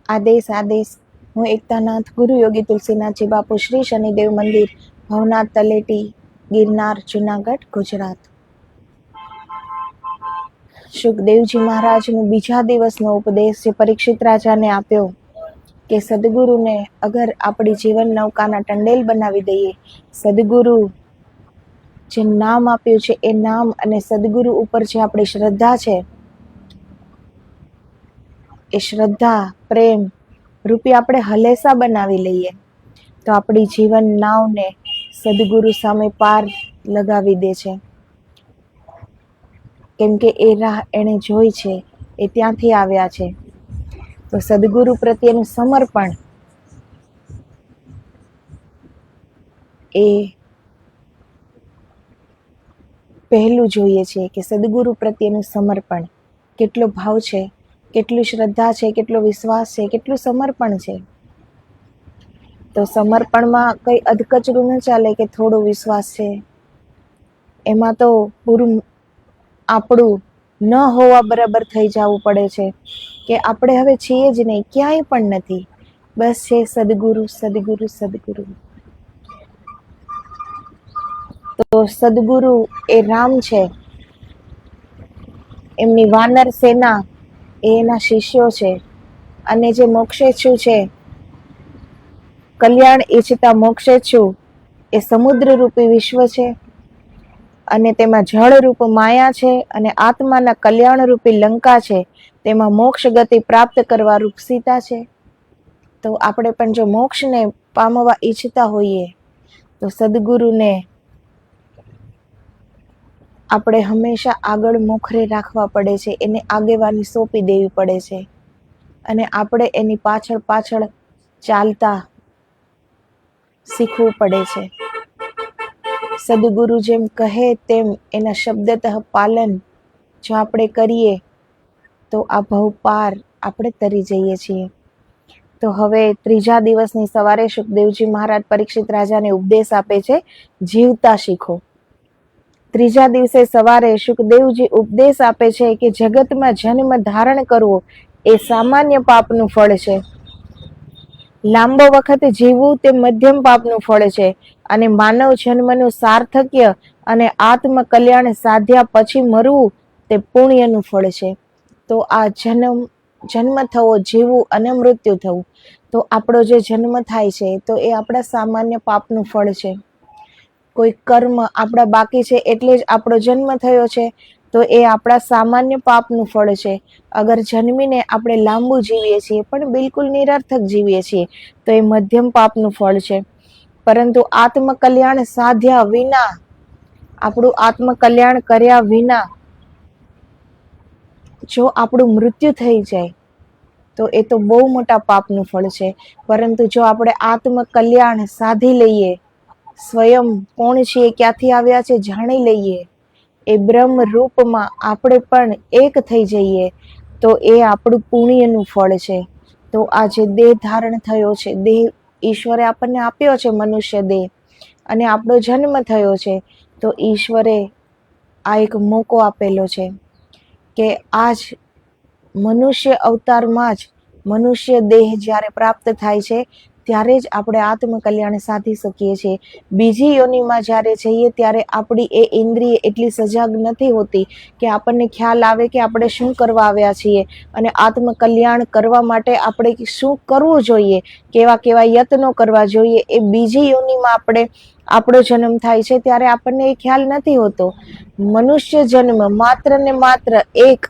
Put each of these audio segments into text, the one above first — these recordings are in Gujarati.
આદેશ હું એકતાનાથ ગુરુ યોગી તુલસીનાથજી બાપુ શ્રી શનિદેવ મંદિર ભવનાથ તલેટી ગિરનાર જુનાગઢ ગુજરાત. સુખદેવજી મહારાજનો બીજા દિવસનો ઉપદેશ જે પરીક્ષિત રાજાને આપ્યો કે સદગુરુને અગર આપણી જીવન નૌકાના ટંડેલ બનાવી દઈએ, સદગુરુ જે નામ આપ્યું છે એ નામ અને સદગુરુ ઉપર જે આપણી શ્રદ્ધા છે એ શ્રદ્ધા પ્રેમ રૂપી આપણે હલેસા બનાવી લઈએ તો આપણી જીવન નાવને સદગુરુ સામે પાર લગાવી દે છે. કેમ કે એ રાહ એણે જોઈ છે, એ ત્યાંથી આવ્યા છે. તો સદગુરુ પ્રત્યેનું સમર્પણ એ પહેલું જોઈએ છે કે સદગુરુ પ્રત્યેનું સમર્પણ કેટલો ભાવ છે, કેટલી શ્રદ્ધા છે, કેટલો વિશ્વાસ છે, કેટલું સમર્પણ છે. તો સમર્પણમાં કંઈ અધકચરું ન ચાલે કે થોડો વિશ્વાસ છે, એમાં તો પૂરું આપણું ન હોવા બરાબર થઈ જવું પડે છે કે આપણે હવે છીએ જ નહીં, ક્યાંય પણ નથી, બસ છે સદગુરુ સદગુરુ સદગુરુ. તો સદગુરુ એ રામ છે, એમની વાનર સેના એ એના શિષ્યો છે, અને જે મોક્ષેચ્છુ છે, કલ્યાણ ઈચ્છતા મોક્ષેચ્છુ એ સમુદ્ર રૂપી વિશ્વ છે, અને તેમાં જળ રૂપ માયા છે, અને આત્માના કલ્યાણ રૂપી લંકા છે, તેમાં મોક્ષ ગતિ પ્રાપ્ત કરવા રૂપ સીતા છે. તો આપણે પણ જો મોક્ષને પામવા ઈચ્છતા હોઈએ તો સદગુરુને આપણે હંમેશા આગળ મોખરે રાખવા પડે છે, એને આગેવાની સોંપી દેવી પડે છે, અને આપણે એની પાછળ પાછળ ચાલતા શીખવું પડે છે. સદગુરુ જેમ કહે તેમ એના શબ્દતઃ પાલન જો આપણે કરીએ તો આ ભવ પાર આપણે તરી જઈએ છીએ. તો હવે ત્રીજા દિવસની સવારે સુખદેવજી મહારાજ પરીક્ષિત રાજાને ઉપદેશ આપે છે, જીવતા શીખો. ત્રીજા દિવસે સવારે સુખદેવજી ઉપદેશ આપે છે કે જગતમાં જન્મ ધારણ કરવો એ સામાન્ય પાપનું ફળ છે, લાંબો વખત જીવવું તે મધ્યમ પાપનું ફળ છે, અને માનવ જન્મનું સાર્થક્ય અને આત્મકલ્યાણ સાધ્યા પછી મરવું તે પુણ્યનું ફળ છે. તો આ જન્મ થવો, જીવવું અને મૃત્યુ થવું, તો આપણો જે જન્મ થાય છે તો એ આપણા સામાન્ય પાપનું ફળ છે. કોઈ કર્મ આપણા બાકી છે એટલે જ આપણો જન્મ થયો છે, તો એ આપણા સામાન્ય પાપનું ફળ છે. અગર જન્મીને આપણે લાંબુ જીવીએ છીએ પણ બિલકુલ નિરર્થક જીવીએ છીએ તો એ મધ્યમ પાપનું ફળ છે. પરંતુ આત્મકલ્યાણ સાધ્યા વિના, આપણું આત્મકલ્યાણ કર્યા વિના જો આપણું મૃત્યુ થઈ જાય તો એ તો બહુ મોટા પાપનું ફળ છે. પરંતુ જો આપણે આત્મકલ્યાણ સાધી લઈએ, સ્વયં કોણ છીએ, ક્યાંથી આવ્યા છે જાણી લઈએ, એ બ્રહ્મ રૂપમાં આપણે પણ એક થઈ જઈએ તો એ આપણું પુણ્યનું ફળ છે. તો આ જે દેહ ધારણ થયો છે, દેહ ઈશ્વરે આપણને આપ્યો છે, મનુષ્ય દેહ, અને આપણો જન્મ થયો છે, તો ઈશ્વરે આ એક મોકો આપેલો છે કે આજ મનુષ્ય અવતારમાં જ મનુષ્ય દેહ જ્યારે પ્રાપ્ત થાય છે ત્યારે જ આપણે આત્મકલ્યાણ સાધી શકીએ છીએ. બીજી યોનિમાં જ્યારે જઈએ ત્યારે આપણી એ ઇન્દ્રિય એટલી સજાગ નથી હોતી કે આપણને ખ્યાલ આવે કે આપણે શું કરવા આવ્યા છીએ અને આત્મકલ્યાણ કરવા માટે આપણે શું કરવું જોઈએ, કેવા કેવા યત્નો કરવા જોઈએ. એ બીજી યોનિમાં આપણો જન્મ થાય છે ત્યારે આપણને એ ખ્યાલ નથી હોતો. મનુષ્ય જન્મ માત્ર ને માત્ર એક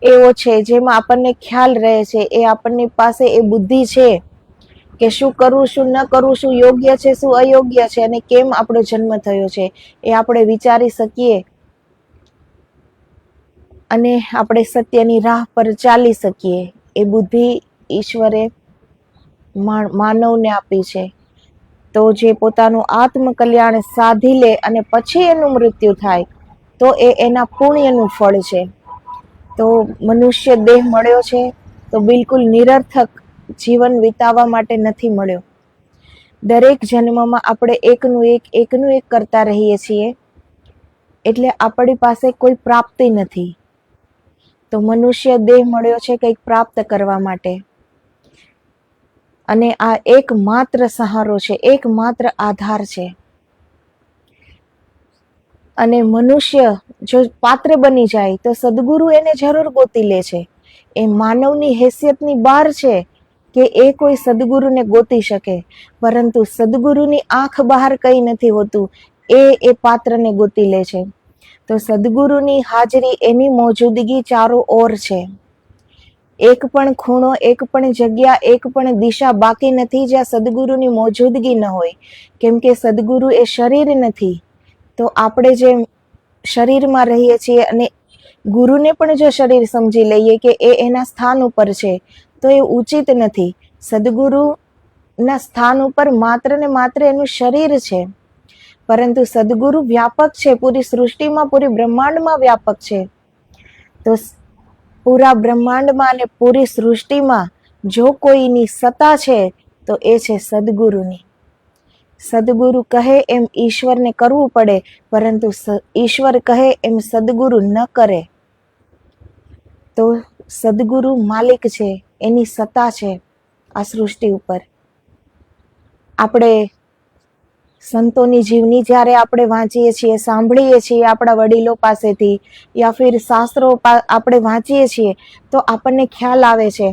એવો છે જેમાં આપણને ખ્યાલ રહે છે, એ આપણની પાસે એ બુદ્ધિ છે કે શું કરવું, શું ન કરવું, શું યોગ્ય છે, શું અયોગ્ય છે, અને કેમ આપણો જન્મ થયો છે એ આપણે વિચારી શકીએ અને આપણે સત્યની રાહ પર ચાલી શકીએ. એ બુદ્ધિ ઈશ્વરે માનવને આપી છે. તો જે પોતાનું આત્મકલ્યાણ સાધી લે અને પછી એનું મૃત્યુ થાય તો એ એના પુણ્યનું ફળ છે. તો મનુષ્ય દેહ મળ્યો છે તો બિલકુલ નિરર્થક જીવન વિતાવવા માટે નથી મળ્યો. દરેક જન્મમાં આપણે એકનું એક કરતા રહીએ છીએ, એટલે આપણી પાસે કોઈ પ્રાપ્તિ નથી. તો મનુષ્ય દેહ મળ્યો છે કંઈક પ્રાપ્ત કરવા માટે, અને આ એકમાત્ર સહારો છે, એકમાત્ર આધાર છે. અને મનુષ્ય જો પાત્ર બની જાય તો સદગુરુ એને જરૂર ગોતી લે છે. એ માનવની હેસિયતની બહાર છે કે એ કોઈ સદગુરુને ગોતી શકે, પરંતુ સદગુરુની આંખ બહાર કઈ નથી હોતું, એ પાત્રને ગોતી લે છે. તો સદગુરુની હાજરી, એની મોજૂદગી ચારો ઓર છે. એક પણ ખૂણો, એક પણ જગ્યા, એક પણ દિશા બાકી નથી જ્યાં સદગુરુની મોજૂદગી ન હોય. કેમ કે સદગુરુ એ શરીર નથી. તો આપણે જે શરીરમાં રહીએ છીએ અને ગુરુને પણ જો શરીર સમજી લઈએ કે એ એના સ્થાન ઉપર છે, તો એ ઉચિત નથી. સદગુરુના સ્થાન ઉપર માત્ર ને માત્ર એનું શરીર છે, પરંતુ સદગુરુ વ્યાપક છે, પૂરી સૃષ્ટિમાં, પૂરી બ્રહ્માંડમાં વ્યાપક છે. તો પૂરા બ્રહ્માંડમાં અને પૂરી સૃષ્ટિમાં જો કોઈની સત્તા છે તો એ છે સદગુરુની. સદગુરુ કહે એમ ઈશ્વરને કરવું પડે, પરંતુ ઈશ્વર કહે એમ સદગુરુ ન કરે. તો સદગુરુ માલિક છે, એની સત્તા છે આ સૃષ્ટિ ઉપર. આપણે સંતોની જીવની જ્યારે આપણે વાંચીએ છીએ, સાંભળીએ છીએ આપણા વડીલો પાસેથી, યા ફિર શાસ્ત્રો આપણે વાંચીએ છીએ, તો આપણને ખ્યાલ આવે છે.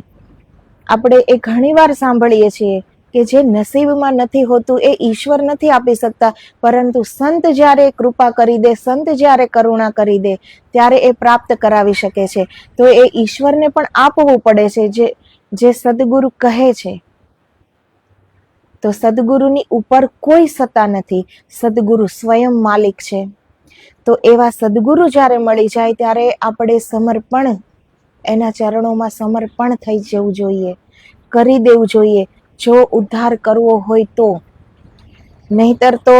આપણે એ ઘણીવાર સાંભળીએ છીએ કે જે નસીબમાં નથી હોતું એ ઈશ્વર નથી આપી શકતા, પરંતુ સંત જ્યારે કૃપા કરી દે, સંત જ્યારે કરુણા કરી દે, ત્યારે એ પ્રાપ્ત કરાવી શકે છે. તો એ ઈશ્વરને પણ આપવું પડે છે જે સદગુરુ કહે છે. તો સદગુરુની ઉપર કોઈ સત્તા નથી, સદગુરુ સ્વયં માલિક છે. તો એવા સદગુરુ જ્યારે મળી જાય ત્યારે આપણે સમર્પણ, એના ચરણોમાં સમર્પણ થઈ જવું જોઈએ, કરી દેવું જોઈએ, જો ઉદ્ધાર કરવો હોય તો. નહીતર તો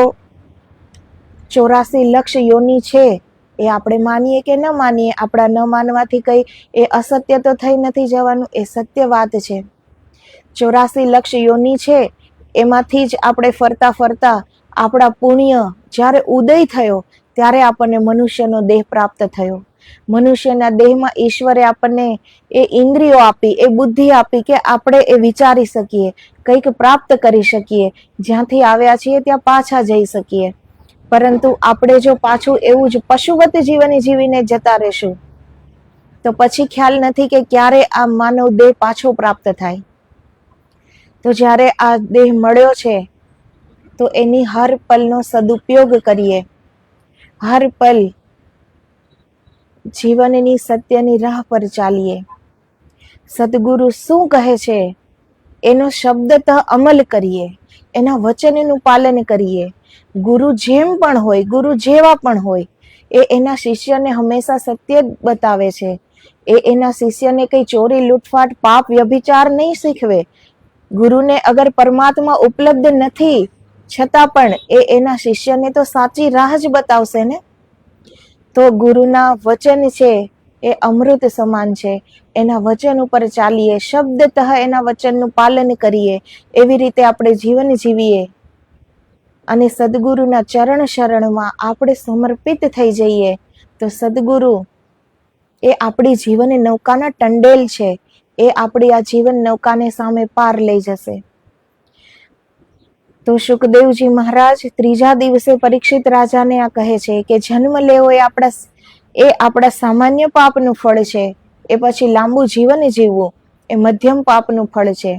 84 લક્ષ યોની છે, એ આપણે માનીએ કે ન માનીએ, આપણા ન માનવાથી કઈ એ અસત્ય તો થઈ નથી જવાનું, એ સત્ય વાત છે. 84 લક્ષ યોની છે, એમાંથી જ આપણે ફરતા ફરતા આપણા પુણ્ય જ્યારે ઉદય થયો ત્યારે આપણને મનુષ્યનો દેહ પ્રાપ્ત થયો. મનુષ્યના દેહમાં ઈશ્વરે આપણને એ ઇન્દ્રિયો આપી, એ બુદ્ધિ આપી કે આપણે એ વિચારી શકીએ, કંઈક પ્રાપ્ત કરી શકીએ, જ્યાંથી આવ્યા છીએ ત્યાં પાછા જઈ શકીએ. પરંતુ આપણે જો પાછું એવું જ પશુવત જીવન જીવીને જતા રહેશું, તો પછી ખ્યાલ નથી કે ક્યારે આ માનવ દેહ પાછો પ્રાપ્ત થાય. તો જ્યારે આ દેહ મળ્યો છે તો એની હર પલનો સદુપયોગ કરીએ, હર પલ જીવનની સત્યની રાહ પર ચાલીએ. સદગુરુ શું કહે છે એનો શબ્દતઃ અમલ કરીએ, એના વચનનું પાલન કરીએ. ગુરુ જેમ પણ હોય, ગુરુ જેવા પણ હોય, એ એના શિષ્યને હંમેશા સત્ય બતાવે છે. એ એના શિષ્યને કઈ ચોરી, લૂંટફાટ, પાપ, વ્યભિચાર નહીં શીખવે. ગુરુને અગર પરમાત્મા ઉપલબ્ધ નથી છતાં પણ એ એના શિષ્યને તો સાચી રાહ જ બતાવશે ને. તો ગુરુના વચન છે એ અમૃત સમાન છે. એના વચન ઉપર ચાલીએ, શબ્દતઃ એના વચનનું પાલન કરીએ, એવી રીતે આપણે જીવન જીવીએ અને સદગુરુના ચરણ શરણમાં આપણે સમર્પિત થઈ જઈએ, તો સદગુરુ એ આપણી જીવન નૌકાના ટંડેલ છે. એ આપણી આ જીવન નૌકાને સામે પાર લઈ જશે. તો શુકદેવજી મહારાજ ત્રીજા દિવસે પરીક્ષિત રાજાને આ કહે છે કે જન્મ લેવો એ આપણા સામાન્ય પાપનું ફળ છે, એ પછી લાંબુ જીવન જીવવું એ મધ્યમ પાપનું ફળ છે.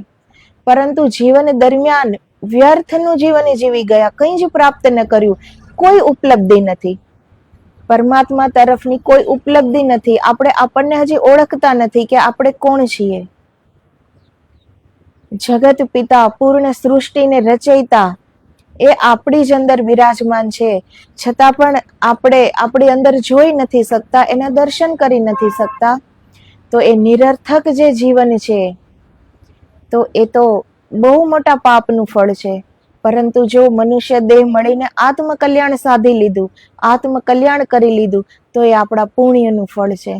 પરંતુ જીવન દરમિયાન વ્યર્થનું જીવન જીવી ગયા, કંઈ જ પ્રાપ્ત ન કર્યું, કોઈ ઉપલબ્ધિ નથી, પરમાત્મા તરફની કોઈ ઉપલબ્ધિ નથી. આપણે આપણને હજી ઓળખતા નથી કે આપણે કોણ છીએ. જગત પિતા, પૂર્ણ સૃષ્ટિને રચયિતા, એ આપણી જ અંદર બિરાજમાન છે, છતાં પણ આપણે આપણી અંદર જોઈ નથી શકતા, એના દર્શન કરી નથી શકતા. તો એ નિરર્થક જે જીવન છે, તો એ તો બહુ મોટા પાપનું ફળ છે. પરંતુ જો મનુષ્ય દેહ મળીને આત્મકલ્યાણ સાધી લીધું, આત્મકલ્યાણ કરી લીધું, તો એ આપણા પુણ્યનું ફળ છે.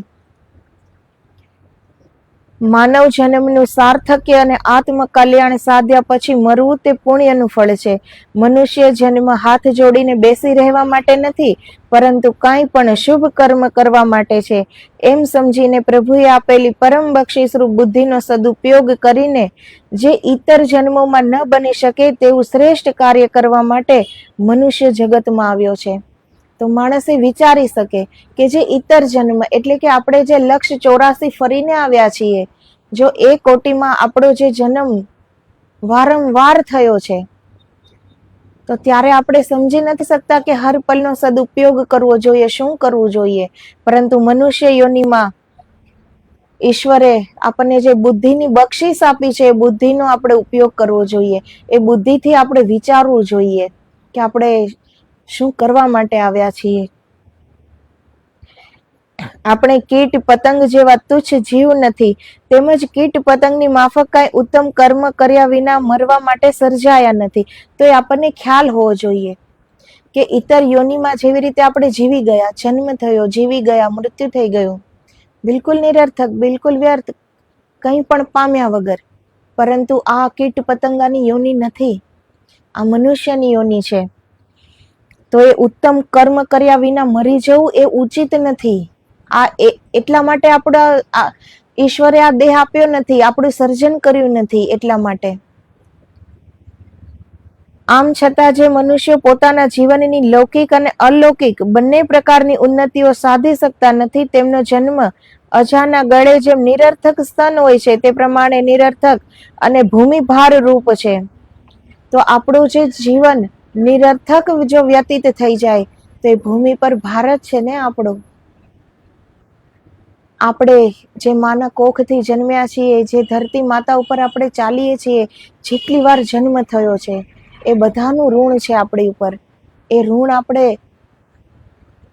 માનવ જન્મનું સાર્થક્ય અને આત્મકલ્યાણ સાધ્યા પછી મરવું તે પુણ્યનું ફળ છે. મનુષ્ય જન્મ હાથ જોડીને બેસી રહેવા માટે નથી, પરંતુ કાંઈ પણ શુભ કર્મ કરવા માટે છે. એમ સમજીને પ્રભુએ આપેલી પરમ બક્ષિસરૂપ બુદ્ધિનો સદુપયોગ કરીને જે ઇતર જન્મોમાં ન બની શકે તેવું શ્રેષ્ઠ કાર્ય કરવા માટે મનુષ્ય જગતમાં આવ્યો છે. તો માણસે વિચારી શકે કે જે ઇતર જન્મ એટલે કે આપણે જે લક્ષ 84 ફરીને આવ્યા છીએ, જો એ કોટીમાં આપણો જે જન્મ વારંવાર થયો છે, તો ત્યારે આપણે સમજી નથી શકતા કે હર પલનો સદુપયોગ કરવો જોઈએ, શું કરવું જોઈએ. પરંતુ મનુષ્ય યોનિમાં ઈશ્વરે આપણને જે બુદ્ધિની બક્ષિસ આપી છે, એ બુદ્ધિનો આપણે ઉપયોગ કરવો જોઈએ. એ બુદ્ધિથી આપણે વિચારવું જોઈએ કે આપણે શું કરવા માટે આવ્યા છીએ. આપણે કીટ પતંગ જેવા તુચ્છ જીવ નથી, તેમજ કીટ પતંગની માફક કાંઈ ઉત્તમ કર્મ કર્યા વિના મરવા માટે સર્જાયા નથી. તો એ આપણને ખ્યાલ હોવો જોઈએ કે ઇતર યોનિમાં જેવી રીતે આપણે જીવી ગયા, જન્મ થયો, જીવી ગયા, મૃત્યુ થઈ ગયું, બિલકુલ નિરર્થક, બિલકુલ વ્યર્થ, કંઈ પણ પામ્યા વગર. પરંતુ આ કીટ પતંગાની યોની નથી, આ મનુષ્યની યોની છે. તો એ ઉત્તમ કર્મ કર્યા વિના મરી જવું એ ઉચિત નથી. આ એટલા માટે આપણા ઈશ્વરે આ દેહ આપ્યો નથી, આપણું સર્જન કર્યું નથી એટલા માટે. આમ છતાં જે મનુષ્યો પોતાના જીવનની લૌકિક અને અલૌકિક બંને પ્રકારની ઉન્નતિઓ સાધી શકતા નથી, તેમનો જન્મ અજાના ગળે જેમ નિરર્થક સ્તન હોય છે તે પ્રમાણે નિરર્થક અને ભૂમિભાર રૂપ છે. તો આપણું જે જીવન નિરર્થક જો વ્યતીત થઈ જાય તો એ ભૂમિ પર ભાર જ છે ને આપણો. આપણે જે માના કોખથી જન્મ્યા છીએ, જે ધરતી માતા ઉપર આપણે ચાલીએ છીએ, જેટલી વાર જન્મ થયો છે, એ બધાનું ઋણ છે આપણી ઉપર. એ ઋણ આપણે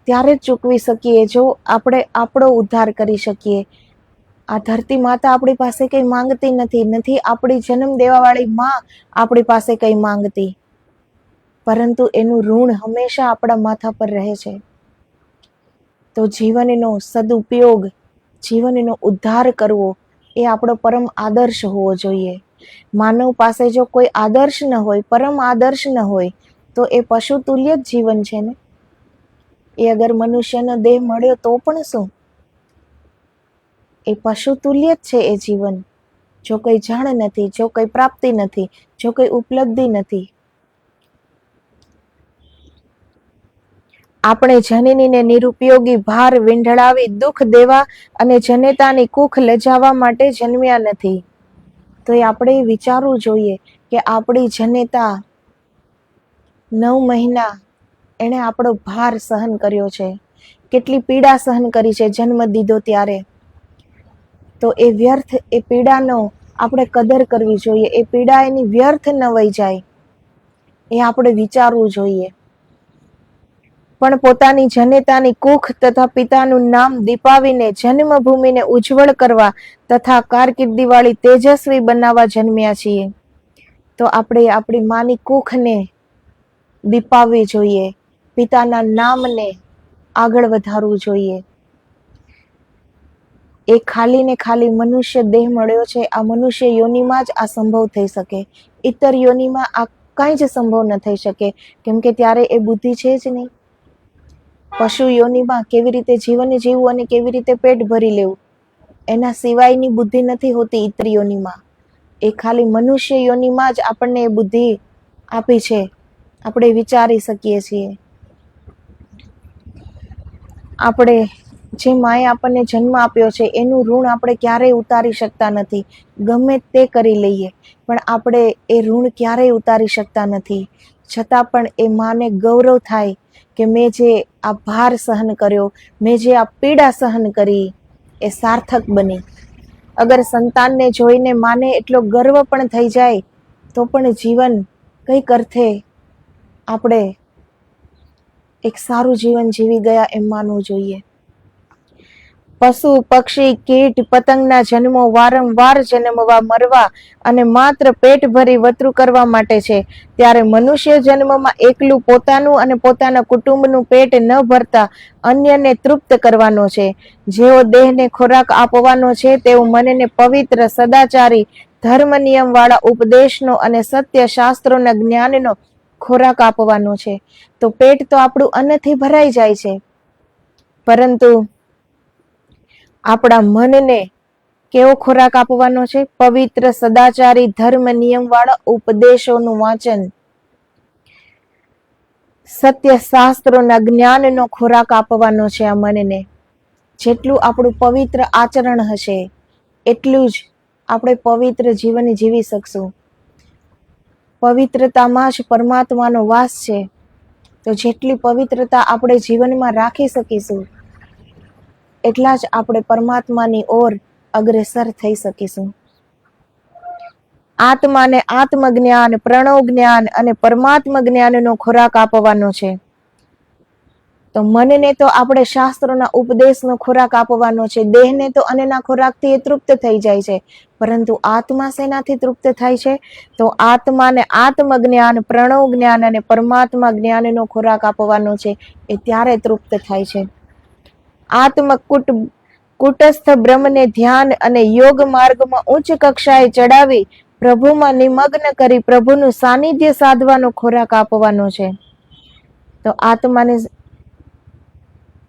ત્યારે જ ચૂકવી શકીએ જો આપણે આપણો ઉદ્ધાર કરી શકીએ. આ ધરતી માતા આપણી પાસે કંઈ માંગતી નથી, આપણી જન્મ દેવાવાળી માં આપણી પાસે કંઈ માંગતી, પરંતુ એનું ઋણ હંમેશા આપણા માથા પર રહે છે. તો જીવનનો સદુપયોગ, જીવનનો ઉદ્ધાર કરવો એ આપણો પરમ આદર્શ હોવો જોઈએ. માનવ પાસે જો કોઈ આદર્શ ન હોય, પરમ આદર્શ ન હોય, તો એ પશુ તુલ્ય જ જીવન છે ને. એ અગર મનુષ્યનો દેહ મળ્યો તો પણ શું, એ પશુ તુલ્ય જ છે એ જીવન. જો કોઈ જાણ નથી, જો કોઈ પ્રાપ્તિ નથી, જો કોઈ ઉપલબ્ધિ નથી. આપણે જનનીને નિરુપયોગી ભાર વીંઢળાવી દુઃખ દેવા અને જનેતાની કુખ લજાવવા માટે જન્મ્યા નથી. તો એ આપણે વિચારવું જોઈએ કે આપણી જનેતા 9 મહિના એણે આપણો ભાર સહન કર્યો છે, કેટલી પીડા સહન કરી છે જન્મ દીધો ત્યારે. તો એ વ્યર્થ, એ પીડાનો આપણે કદર કરવી જોઈએ. એ પીડા એની વ્યર્થ ન વહી જાય એ આપણે વિચારવું જોઈએ. પણ પોતાની જનેતાની કુખ તથા પિતાનું નામ દીપાવીને જન્મભૂમિને ઉજ્જવળ કરવા તથા કારકિર્દીવાળી તેજસ્વી બનાવવા જન્મ્યા છીએ. તો આપણે આપણી માની કુખને દીપાવવી જોઈએ, પિતાના નામને આગળ વધારવું જોઈએ. એ ખાલી ને ખાલી મનુષ્ય દેહ મળ્યો છે, આ મનુષ્ય યોનિમાં જ આ સંભવ થઈ શકે. ઇતર યોનિમાં આ કાંઈ જ સંભવ ન થઈ શકે, કેમ કે ત્યારે એ બુદ્ધિ છે જ નહીં. પશુ યોનિમાં કેવી રીતે જીવન જીવવું અને કેવી રીતે પેટ ભરી લેવું, એના સિવાયની બુદ્ધિ નથી હોતી ઇતર યોનિમાં. એ ખાલી મનુષ્ય યોનિમાં જ આપણને એ બુદ્ધિ આપી છે, આપણે વિચારી શકીએ છીએ. આપણે જે માએ આપણને જન્મ આપ્યો છે એનું ઋણ આપણે ક્યારેય ઉતારી શકતા નથી, ગમે તે કરી લઈએ પણ આપણે એ ઋણ ક્યારેય ઉતારી શકતા નથી. છતાં પણ એ માને ગૌરવ થાય કે મેં જે આ ભાર સહન કર્યો, મેં જે આ પીડા સહન કરી, એ સાર્થક બની. અગર સંતાનને જોઈને માને એટલો ગર્વ પણ થઈ જાય તો પણ જીવન કંઈક અર્થે આપણે એક સારું જીવન જીવી ગયા એમ માનવું જોઈએ. પશુ પક્ષી કીટ પતંગના જન્મો વારંવાર જન્મવા મરવા અને માત્ર પેટ ભરી વતરું કરવા માટે છે, ત્યારે મનુષ્ય જન્મમાં એકલું પોતાનું અને પોતાના કુટુંબનું પેટ ન ભરતા અન્યને તૃપ્ત કરવાનો છે. જેવો દેહને ખોરાક આપવાનો છે તેવો મનને પવિત્ર સદાચારી ધર્મ નિયમ વાળા ઉપદેશનો અને સત્ય શાસ્ત્રોના જ્ઞાનનો ખોરાક આપવાનો છે. તો પેટ તો આપણું અન્નથી ભરાઈ જાય છે, પરંતુ આપણા મનને કેવો ખોરાક આપવાનો છે? પવિત્ર સદાચારી ધર્મ નિયમ વાળા ઉપદેશોનું વાંચન, સત્ય શાસ્ત્રોના જ્ઞાનનો ખોરાક આપવાનો છે આ મનને. જેટલું આપણું પવિત્ર આચરણ હશે એટલું જ આપણે પવિત્ર જીવન જીવી શકશું. પવિત્રતામાં જ પરમાત્માનો વાસ છે, તો જેટલી પવિત્રતા આપણે જીવનમાં રાખી શકીશું એટલા જ આપણે પરમાત્માની ઓર અગ્રેસર થઈ શકીશું. આત્માને આત્મજ્ઞાન, પ્રણવ જ્ઞાન અને પરમાત્મા જ્ઞાનનો ખોરાક આપવાનો છે. તો મનને તો આપણે શાસ્ત્રોના ઉપદેશનો ખોરાક આપવાનો છે. દેહને તો અન્નના ખોરાકથી એ તૃપ્ત થઈ જાય છે, પરંતુ આત્મા શેનાથી તૃપ્ત થાય છે? તો આત્માને આત્મજ્ઞાન, પ્રણવ જ્ઞાન અને પરમાત્મા જ્ઞાનનો ખોરાક આપવાનો છે. એ ત્યારે તૃપ્ત થાય છે. કુટસ્થ બ્રહ્મને ધ્યાન અને યોગ માર્ગમાં ઉચ્ચ કક્ષાએ ચડાવી પ્રભુમાં નિમગ્ન કરી પ્રભુનું સાનિધ્ય સાધવાનો ખોરાક આપવાનો છે. તો આત્માને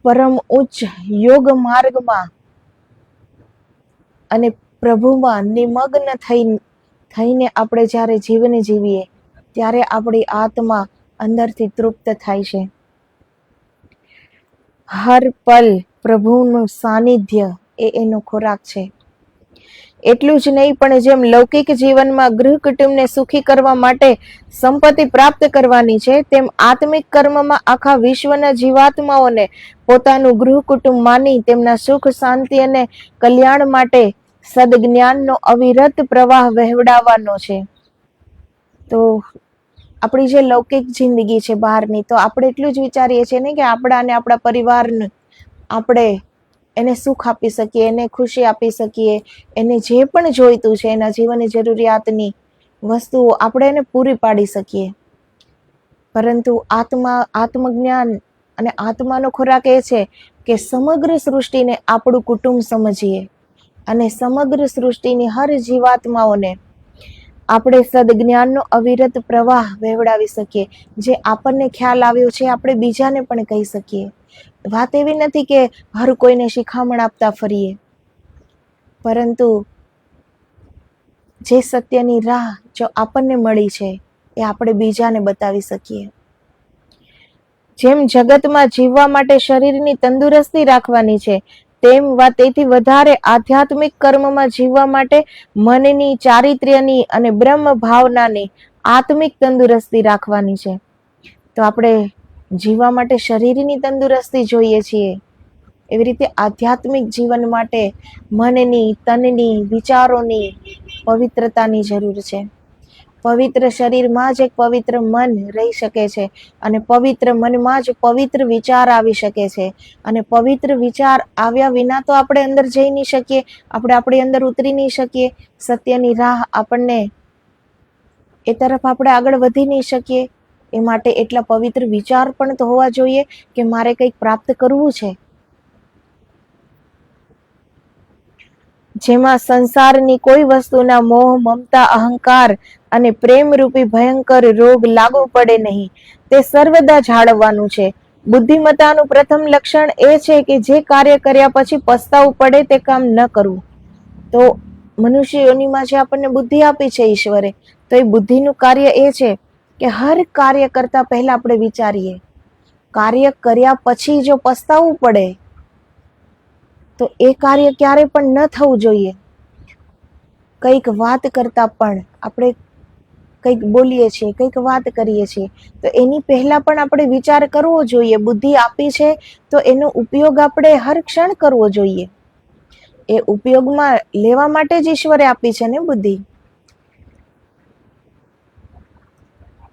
પરમ ઉચ્ચ યોગ માર્ગમાં અને પ્રભુમાં નિમગ્ન થઈને આપણે જ્યારે જીવન જીવીએ ત્યારે આપણી આત્મા અંદરથી તૃપ્ત થાય છે. હર પલ પ્રભુનું સાનિધ્ય એનો ખોરાક છે. એટલું જ નહીં, પણ જેમ લૌકિક જીવનમાં ગૃહ કુટુંબને સુખી કરવા માટે સંપત્તિ પ્રાપ્ત કરવાની છે, તેમ આત્મિક કર્મમાં આખા વિશ્વના જીવાત્માઓને પોતાનું ગૃહ કુટુંબ માની તેમના સુખ શાંતિ અને કલ્યાણ માટે સદજ્ઞાનનો અવિરત પ્રવાહ વહેવડાવવાનો છે. તો આપણી જે લૌકિક જિંદગી છે બહારની, તો આપણે એટલું જ વિચારીએ છીએ ને કે આપણા અને આપણા પરિવારને આપણે એને સુખ આપી શકીએ, એને ખુશી આપી શકીએ, એને જે પણ જોઈતું છે એના જીવનની જરૂરિયાતની વસ્તુઓ આપણે એને પૂરી પાડી શકીએ. પરંતુ આત્મજ્ઞાન અને આત્માનો ખોરાક એ છે કે સમગ્ર સૃષ્ટિને આપણું કુટુંબ સમજીએ અને સમગ્ર સૃષ્ટિની હર જીવાત્માઓને આપણે સદજ્ઞાનનો અવિરત પ્રવાહ વહેવડાવી શકીએ. જે આપણને ખ્યાલ આવ્યો છે આપણે બીજાને પણ કહી શકીએ. વાત એવી નથી કે હર કોઈને શિખામણ આપતા ફરીએ, પરંતુ જે સત્યની રાહ જો આપણને મળી છે એ આપણે બીજાને બતાવી શકીએ. જેમ જગતમાં જીવવા માટે શરીરની તંદુરસ્તી રાખવાની છે, તેમ તેથી વધારે આધ્યાત્મિક કર્મમાં જીવવા માટે મનની, ચારિત્ર્યની અને બ્રહ્મ ભાવનાની આત્મિક તંદુરસ્તી રાખવાની છે. તો આપણે જીવવા માટે શરીરની તંદુરસ્તી જોઈએ છીએ, એવી રીતે આધ્યાત્મિક જીવન માટે મનની, તનની, વિચારોની પવિત્રતાની જરૂર છે. પવિત્ર શરીરમાં જ એક પવિત્ર મન રહી શકે છે અને પવિત્ર મનમાં જ પવિત્ર વિચાર આવી શકે છે. અને પવિત્ર વિચાર આવ્યા વિના તો આપણે અંદર જઈ નહીં શકીએ, આપણે આપણી અંદર ઉતરી નહીં શકીએ. સત્યની રાહ આપણને એ તરફ આપણે આગળ વધી નહીં શકીએ. એ માટે એટલા પવિત્ર વિચાર પણ તો હોવા જોઈએ કે મારે કંઈક પ્રાપ્ત કરવું છે, જેમાં સંસારની કોઈ વસ્તુના મોહ, મમતા, અહંકાર અને પ્રેમરૂપી ભયંકર રોગ લાગુ પડે નહીં, તે સર્વદા જાળવવાનું છે. બુદ્ધિમત્તાનું પ્રથમ લક્ષણ એ છે કે જે કાર્ય કર્યા પછી પસ્તાવું પડે તે કામ ન કરવું. તો મનુષ્ય યોનિમાં જે આપણને બુદ્ધિ આપી છે ઈશ્વરે, તો એ બુદ્ધિનું કાર્ય એ છે કે હર કાર્ય કરતા પહેલા આપણે વિચારીએ. કાર્ય કર્યા પછી જો પસ્તાવું પડે તો એ કાર્ય ક્યારે પણ ન થવું જોઈએ. કંઈક વાત કરતા પણ આપણે કંઈક બોલીએ છીએ, કંઈક વાત કરીએ છીએ, તો એની પહેલા પણ આપણે વિચાર કરવો જોઈએ. બુદ્ધિ આપી છે તો એનો ઉપયોગ આપણે હર ક્ષણ કરવો જોઈએ. એ ઉપયોગમાં લેવા માટે જ ઈશ્વરે આપી છે ને બુદ્ધિ.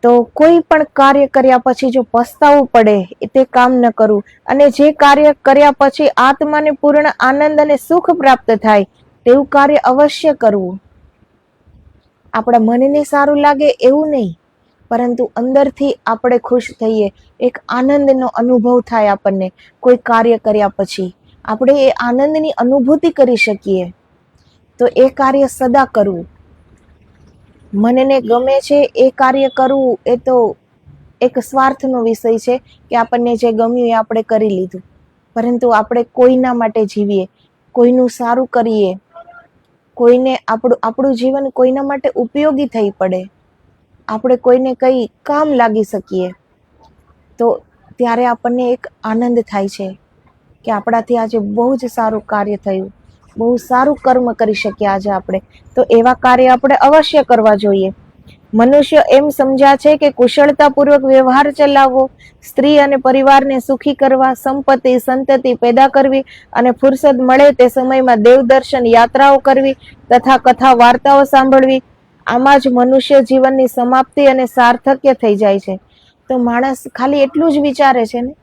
તો કોઈ પણ કાર્ય કર્યા પછી જો પસ્તાવું પડે તે કામ ન કરવું, અને જે કાર્ય કર્યા પછી આત્માને પૂર્ણ આનંદ અને સુખ પ્રાપ્ત થાય તેવું કાર્ય અવશ્ય કરવું. આપણા મનને સારું લાગે એવું નહીં, પરંતુ અંદરથી આપણે ખુશ થઈએ, એક આનંદનો અનુભવ થાય આપણને કોઈ કાર્ય કર્યા પછી, આપણે એ આનંદની અનુભૂતિ કરી શકીએ, તો એ કાર્ય સદા કરવું. મનને ગમે છે એ કાર્ય કરવું એ તો એક સ્વાર્થનો વિષય છે કે આપણને જે ગમ્યું એ આપણે કરી લીધું, પરંતુ આપણે કોઈના માટે જીવીએ, કોઈનું સારું કરીએ, કોઈને આપણું જીવન કોઈના માટે ઉપયોગી થઈ પડે, આપણે કોઈને કંઈ કામ લાગી શકીએ, તો ત્યારે આપણને એક આનંદ થાય છે કે આપણાથી આજે બહુ જ સારું કાર્ય થયું, બહુ સારું કર્મ કરી શક્યા આજે આપણે. તો એવા કાર્ય આપણે અવશ્ય કરવા જોઈએ. મનુષ્ય એમ સમજ્યા છે કે કુશળતાપૂર્વક વ્યવહાર ચલાવવો, સ્ત્રી અને પરિવારને સુખી કરવા, સંપત્તિ સંતતિ પેદા કરવી અને ફુરસદ મળે તે સમયમાં દેવદર્શન યાત્રાઓ કરવી તથા કથા વાર્તાઓ સાંભળવી, આમાં જ મનુષ્ય જીવનની સમાપ્તિ અને સાર્થક્ય થઈ જાય છે. તો માણસ ખાલી એટલું જ વિચારે છે ને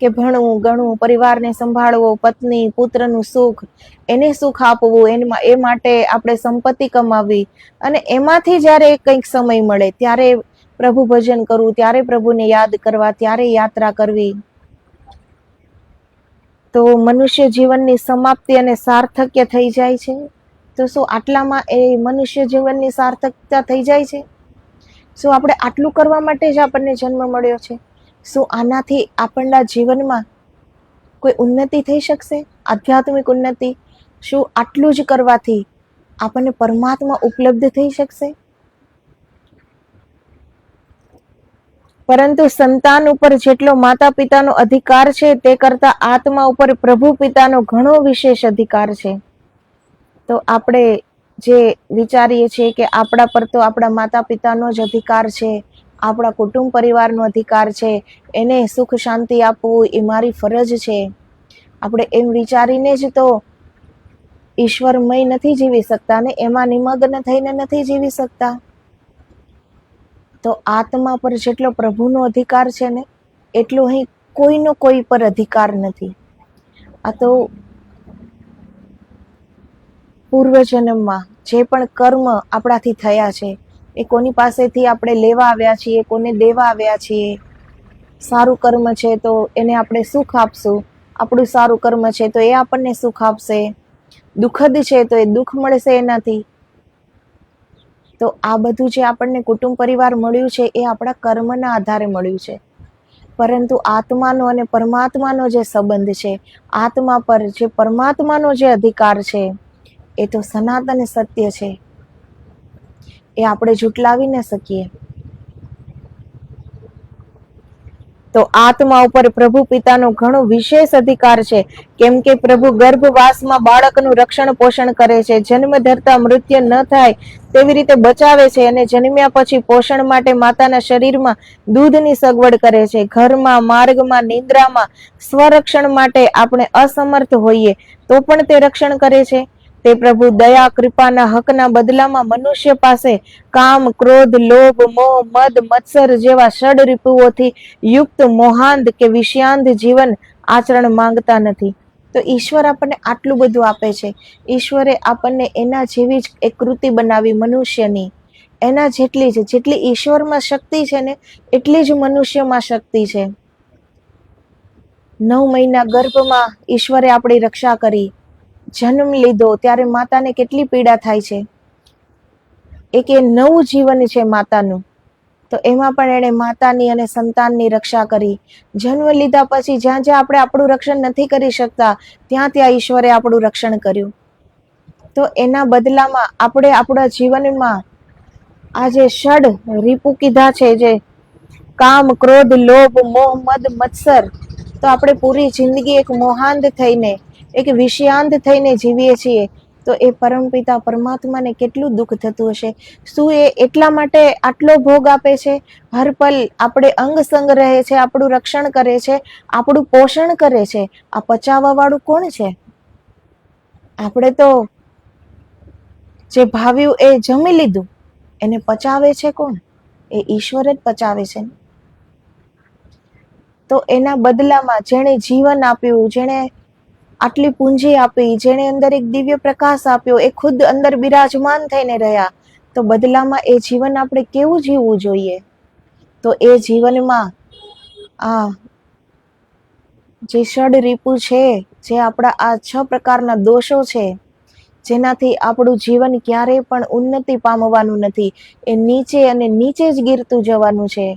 કે ભણવું ગણવું, પરિવારને સંભાળવો, પત્ની પુત્રનું સુખ, એને સુખ આપવું, એ માટે આપણે સંપત્તિ કમાવવી, અને એમાંથી જ્યારે કંઈક સમય મળે ત્યારે પ્રભુ ભજન કરવું, ત્યારે પ્રભુને યાદ કરવા, ત્યારે યાત્રા કરવી, તો મનુષ્ય જીવનની સમાપ્તિ અને સાર્થક્ય થઈ જાય છે. તો શું આટલામાં એ મનુષ્ય જીવનની સાર્થકતા થઈ જાય છે? શું આપણે આટલું કરવા માટે જ આપણને જન્મ મળ્યો છે? શું આનાથી આપણના જીવનમાં કોઈ ઉન્નતિ થઈ શકશે, આધ્યાત્મિક ઉન્નતિ? શું આટલું જ કરવાથી આપણને પરમાત્મા ઉપલબ્ધ થઈ શકશે? પરંતુ સંતાન ઉપર જેટલો માતા પિતાનો અધિકાર છે તે કરતા આત્મા ઉપર પ્રભુ પિતાનો ઘણો વિશેષ અધિકાર છે. તો આપણે જે વિચારીએ છીએ કે આપણા પર તો આપણા માતા પિતાનો જ અધિકાર છે, આપણા કુટુંબ પરિવારનો અધિકાર છે, એને સુખ શાંતિ આપવું એ મારી ફરજ છે, આપણે એમ વિચારીને જ તો ઈશ્વરમય નથી જીવી શકતા ને, એમાં નિમગ્ન થઈને નથી જીવી શકતા. તો આત્મા પર જેટલો પ્રભુનો અધિકાર છે ને, એટલો અહીં કોઈનો કોઈ પર અધિકાર નથી. આ તો પૂર્વજન્મમાં જે પણ કર્મ આપણાથી થયા છે એ કોની પાસેથી આપણે લેવા આવ્યા છીએ, કોને દેવા આવ્યા છીએ. સારું કર્મ છે તો એને આપણે સુખ આપશું, આપણું સારું કર્મ છે તો એ આપણને સુખ આપશે, દુઃખદ છે તો એ દુઃખ મળશે એનાથી. તો આ બધું જે આપણને કુટુંબ પરિવાર મળ્યું છે એ આપણા કર્મના આધારે મળ્યું છે. પરંતુ આત્માનો અને પરમાત્માનો જે સંબંધ છે, આત્મા પર જે પરમાત્માનો જે અધિકાર છે એ તો સનાતન સત્ય છે, એ આપણે ઝુટલાવી ન શકીએ. તો આત્મા ઉપર પ્રભુ પિતાનો ઘણો વિશેષ અધિકાર છે, કેમ કે પ્રભુ ગર્ભવાસમાં બાળકનું રક્ષણ પોષણ કરે છે, જન્મ ધરતા મૃત્યુ ન થાય તેવી રીતે બચાવે છે, અને જન્મ્યા પછી પોષણ માટે માતાના શરીરમાં દૂધની સગવડ કરે છે. ઘરમાં, માર્ગમાં, નિંદ્રામાં સ્વરક્ષણ માટે આપણે અસમર્થ હોઈએ તો પણ તે રક્ષણ કરે છે. તે પ્રભુ દયા કૃપાના હકના બદલામાં મનુષ્ય પાસે કામ, ક્રોધ, લોભ, મોહ, મદ, મત્સર જેવા ષડ રિપુઓથી યુક્ત મોહાંધ કે વિષયાંધ જીવન આચરણ માંગતા નથી. તો ઈશ્વર આપણને આટલું બધું આપે છે. ઈશ્વરે આપણને એના જેવી જ એક કૃતિ બનાવી મનુષ્યની, એના જેટલી ઈશ્વરમાં શક્તિ છે ને એટલી જ મનુષ્યમાં શક્તિ છે. 9 મહિના ગર્ભમાં ઈશ્વરે આપણી રક્ષા કરી, જન્મ લીધો ત્યારે માતાને કેટલી પીડા થાય છે. એક એ નવું જીવન છે માતાનું, તો એમાં પણ એણે માતાની અને સંતાનની રક્ષા કરી. જન્મ લીધા પછી જ્યાં જ્યાં આપણે આપણું રક્ષણ નથી કરી શકતા ત્યાં ત્યાં ઈશ્વરે આપણું રક્ષણ કર્યું. તો એના બદલામાં આપણે આપણા જીવનમાં આ જે ષડ રીપુ કીધા છે, જે કામ, ક્રોધ, લોભ, મોહ, મદ, મત્સર, તો આપણે પૂરી જિંદગી એક મોહાંધ થઈને, એક વિષયાંધ થઈને જીવીએ છીએ. તો એ પરમપિતા પરમાત્માને કેટલું દુઃખ થતું હશે. શું એ એટલા માટે આટલો ભોગ આપે છે? હર પલ આપણે અંગ સંગ રહે છે, આપણું રક્ષણ કરે છે, આપણું પોષણ કરે છે. આ પચાવવા વાળું કોણ છે? આપણે તો જે ભાવ્યું એ જમી લીધું, એને પચાવે છે કોણ? એ ઈશ્વર જ પચાવે છે. તો એના બદલામાં જેણે જીવન આપ્યું, જેણે આટલી પૂંજી આપી, જેણે અંદર એક દિવ્ય પ્રકાશ આપ્યો, એ ખુદ અંદર બિરાજમાન થઈને રહ્યા, તો બદલામાં એ જીવન આપણે કેવું જીવવું જોઈએ? તો એ જીવનમાં આ જે ષડ રીપુ છે, જે આપણા આ 6 પ્રકારના દોષો છે, જેનાથી આપણું જીવન ક્યારેય પણ ઉન્નતિ પામવાનું નથી. એ નીચે અને નીચે જ ગીરતું જવાનું છે.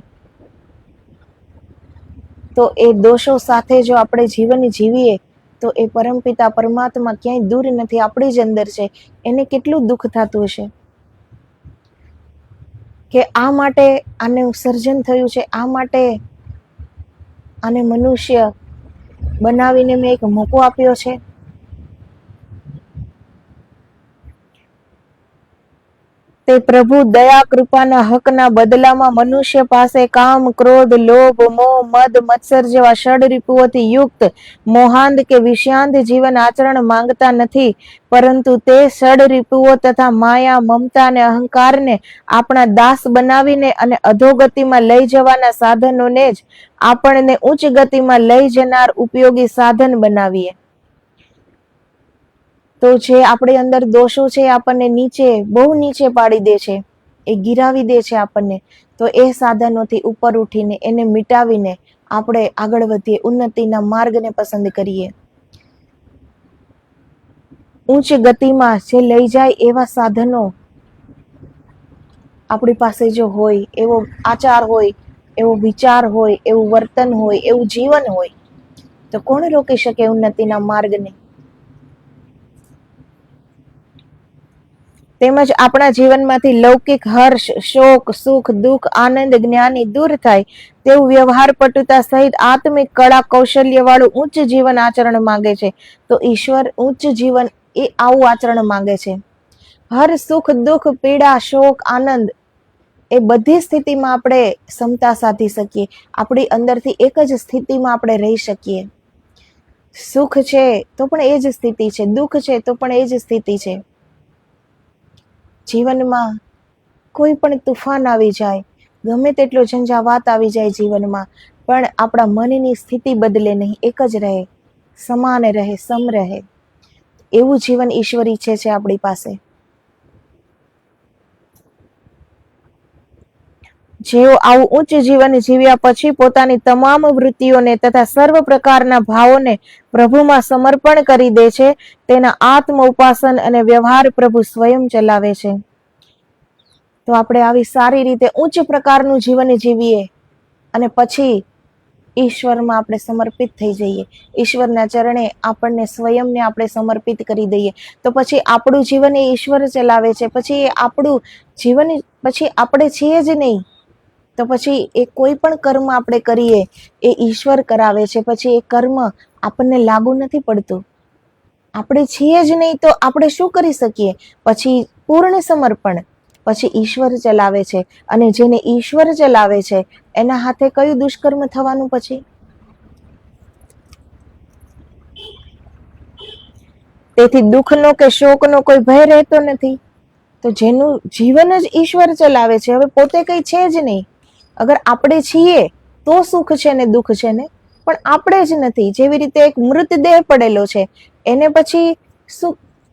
તો એ દોષો સાથે જો આપણે જીવન જીવીએ તો એ પરમપિતા પરમાત્મા ક્યાંય દૂર નથી, આપણી જ અંદર છે. એને કેટલું દુઃખ થતું હશે કે આ માટે આનું સર્જન થયું છે, આ માટે આને મનુષ્ય બનાવીને મેં એક મોકો આપ્યો છે. તે પ્રભુ દયા કૃપાના હકના બદલામાં મનુષ્ય પાસે કામ, ક્રોધ, લોભ, મોહ, મદ, મત્સર જેવા ષડ રીપુઓથી યુક્ત મોહાંધ કે વિષયાંત જીવન આચરણ માંગતા નથી, પરંતુ તે ષડ રીપુઓ તથા માયા, મમતા અને અહંકારને આપણા દાસ બનાવીને અને અધોગતિમાં લઈ જવાના સાધનોને જ આપણને ઉચ્ચ ગતિમાં લઈ જનાર ઉપયોગી સાધન બનાવીએ. તો જે આપણી અંદર દોષો છે, આપણને નીચે, બહુ નીચે પાડી દે છે, એ ગિરાવી દે છે આપણને. તો એ સાધનોથી ઉપર ઉઠીને એને મિટાવીને આપણે આગળ વધીએ, ઉન્નતિના માર્ગને પસંદ કરીએ. ઉચ્ચ ગતિમાં જે લઈ જાય એવા સાધનો આપણી પાસે જો હોય, એવો આચાર હોય, એવો વિચાર હોય, એવું વર્તન હોય, એવું જીવન હોય, તો કોણ રોકી શકે ઉન્નતિના માર્ગને? તેમજ આપણા જીવનમાંથી લૌકિક હર્ષ, શોક, સુખ, દુઃખ, આનંદ, જ્ઞાની દૂર થાય તેવું વ્યવહાર પટુતા સહિત આત્મિક કળા કૌશલ્ય વાળું ઉચ્ચ જીવન આચરણ માંગે છે. તો ઈશ્વર ઉચ્ચ જીવન એ આવું આચરણ માંગે છે. હર સુખ, દુઃખ, પીડા, શોક, આનંદ એ બધી સ્થિતિમાં આપણે ક્ષમતા સાધી શકીએ. આપણી અંદરથી એક જ સ્થિતિમાં આપણે રહી શકીએ. સુખ છે તો પણ એ જ સ્થિતિ છે, દુઃખ છે તો પણ એ જ સ્થિતિ છે. જીવનમાં કોઈ પણ તુફાન આવી જાય, ગમે તેટલો ઝંઝાવાત આવી જાય જીવનમાં, પણ આપણા મનની સ્થિતિ બદલે નહીં, એક જ રહે, સમાન રહે, સમ રહે. એવું જીવન ઈશ્વર ઈચ્છે છે આપણી પાસે. જેઓ આવું ઉચ્ચ જીવન જીવ્યા પછી પોતાની તમામ વૃત્તિઓને તથા સર્વ પ્રકારના ભાવોને પ્રભુમાં સમર્પણ કરી દે છે, તેના આત્મ ઉપાસન અને વ્યવહાર પ્રભુ સ્વયં ચલાવે છે. તો આપણે આવી સારી રીતે ઉચ્ચ પ્રકારનું જીવન જીવીએ અને પછી ઈશ્વરમાં આપણે સમર્પિત થઈ જઈએ, ઈશ્વરના ચરણે આપણને સ્વયંને આપણે સમર્પિત કરી દઈએ, તો પછી આપણું જીવન એ ઈશ્વર ચલાવે છે. પછી આપણું જીવન પછી આપણે છીએ જ નહીં, તો પછી એ કોઈ પણ કર્મ આપણે કરીએ એ ઈશ્વર કરાવે છે. પછી એ કર્મ આપણને લાગુ નથી પડતું. આપણે છીએ જ નહીં તો આપણે શું કરી શકીએ? પછી પૂર્ણ સમર્પણ. પછી ઈશ્વર ચલાવે છે, અને જેને ઈશ્વર ચલાવે છે એના હાથે કયું દુષ્કર્મ થવાનું પછી? તેથી દુઃખનો કે શોકનો કોઈ ભય રહેતો નથી. તો જેનું જીવન જ ઈશ્વર ચલાવે છે, હવે પોતે કઈ છે જ નહીં. અગર આપણે છીએ તો સુખ છે ને દુઃખ છે ને, પણ આપણે જ નથી. જેવી રીતે એક મૃતદેહ પડેલો છે, એને પછી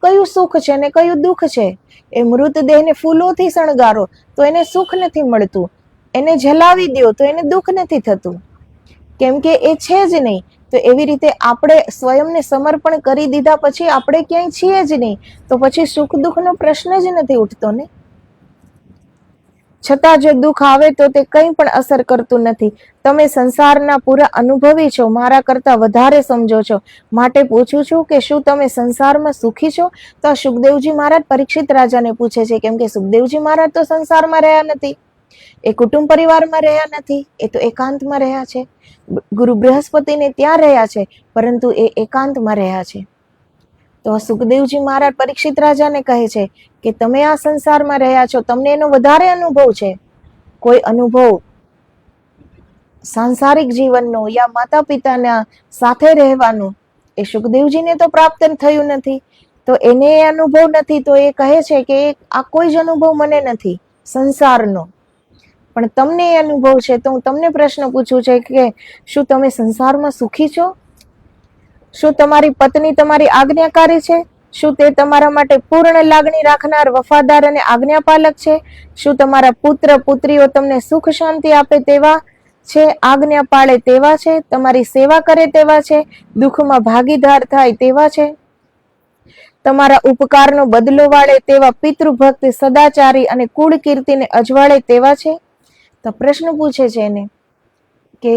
કયું સુખ છે ને કયું દુઃખ છે? એ મૃતદેહને ફૂલોથી શણગારો તો એને સુખ નથી મળતું, એને જલાવી દો તો એને દુઃખ નથી થતું, કેમ કે એ છે જ નહીં. તો એવી રીતે આપણે સ્વયંને સમર્પણ કરી દીધા પછી આપણે ક્યાંય છીએ જ નહીં, તો પછી સુખ દુઃખનો પ્રશ્ન જ નથી ઉઠતો ને. છતાં જો દુઃખ આવે તો તે કંઈ પણ અસર કરતું નથી. તમે સંસારના પૂરા અનુભવી છો, મારા કરતા વધારે સમજો છો, માટે પૂછું છું કે શું તમે સંસારમાં સુખી છો? તો સુખદેવજી મહારાજ પરીક્ષિત રાજાને પૂછે છે, કેમ કે સુખદેવજી મહારાજ તો સંસારમાં રહ્યા નથી, એ કુટુંબ પરિવારમાં રહ્યા નથી, એ તો એકાંતમાં રહ્યા છે. ગુરુ બૃહસ્પતિને ત્યાં રહ્યા છે, પરંતુ એ એકાંતમાં રહ્યા છે. તો સુખદેવજી મહારાજ પરીક્ષિત રાજાને કહે છે કે તમે આ સંસારમાં રહ્યા છો, તમને એનો વધારે અનુભવ છે. કોઈ અનુભવ સાંસારિક જીવનનો યા માતા પિતાના સાથે રહેવાનું એ સુખદેવજીને તો પ્રાપ્ત થયું નથી, તો એને એ અનુભવ નથી. તો એ કહે છે કે આ કોઈ જ અનુભવ મને નથી સંસારનો. પણ તમને એ અનુભવ છે. તો હું તમને પ્રશ્ન પૂછું છે કે શું તમે સંસારમાં સુખી છો? શું તમારી પત્ની તમારી આજ્ઞાકારી છે? શું તે તમારા માટે પૂર્ણ લાગણી રાખનાર, વફાદાર અને આજ્ઞાપાલક છે? શું તમારા પુત્ર પુત્રીઓ તમને સુખ શાંતિ આપે તેવા છે, આજ્ઞા પાળે તેવા છે, તમારી સેવા કરે તેવા છે, દુઃખમાં ભાગીદાર થાય તેવા છે, તમારા ઉપકારનો બદલો વાળે તેવા, પિતૃભક્ત, સદાચારી અને કુળ કીર્તિને અજવાળે તેવા છે? તો પ્રશ્ન પૂછે છે એને કે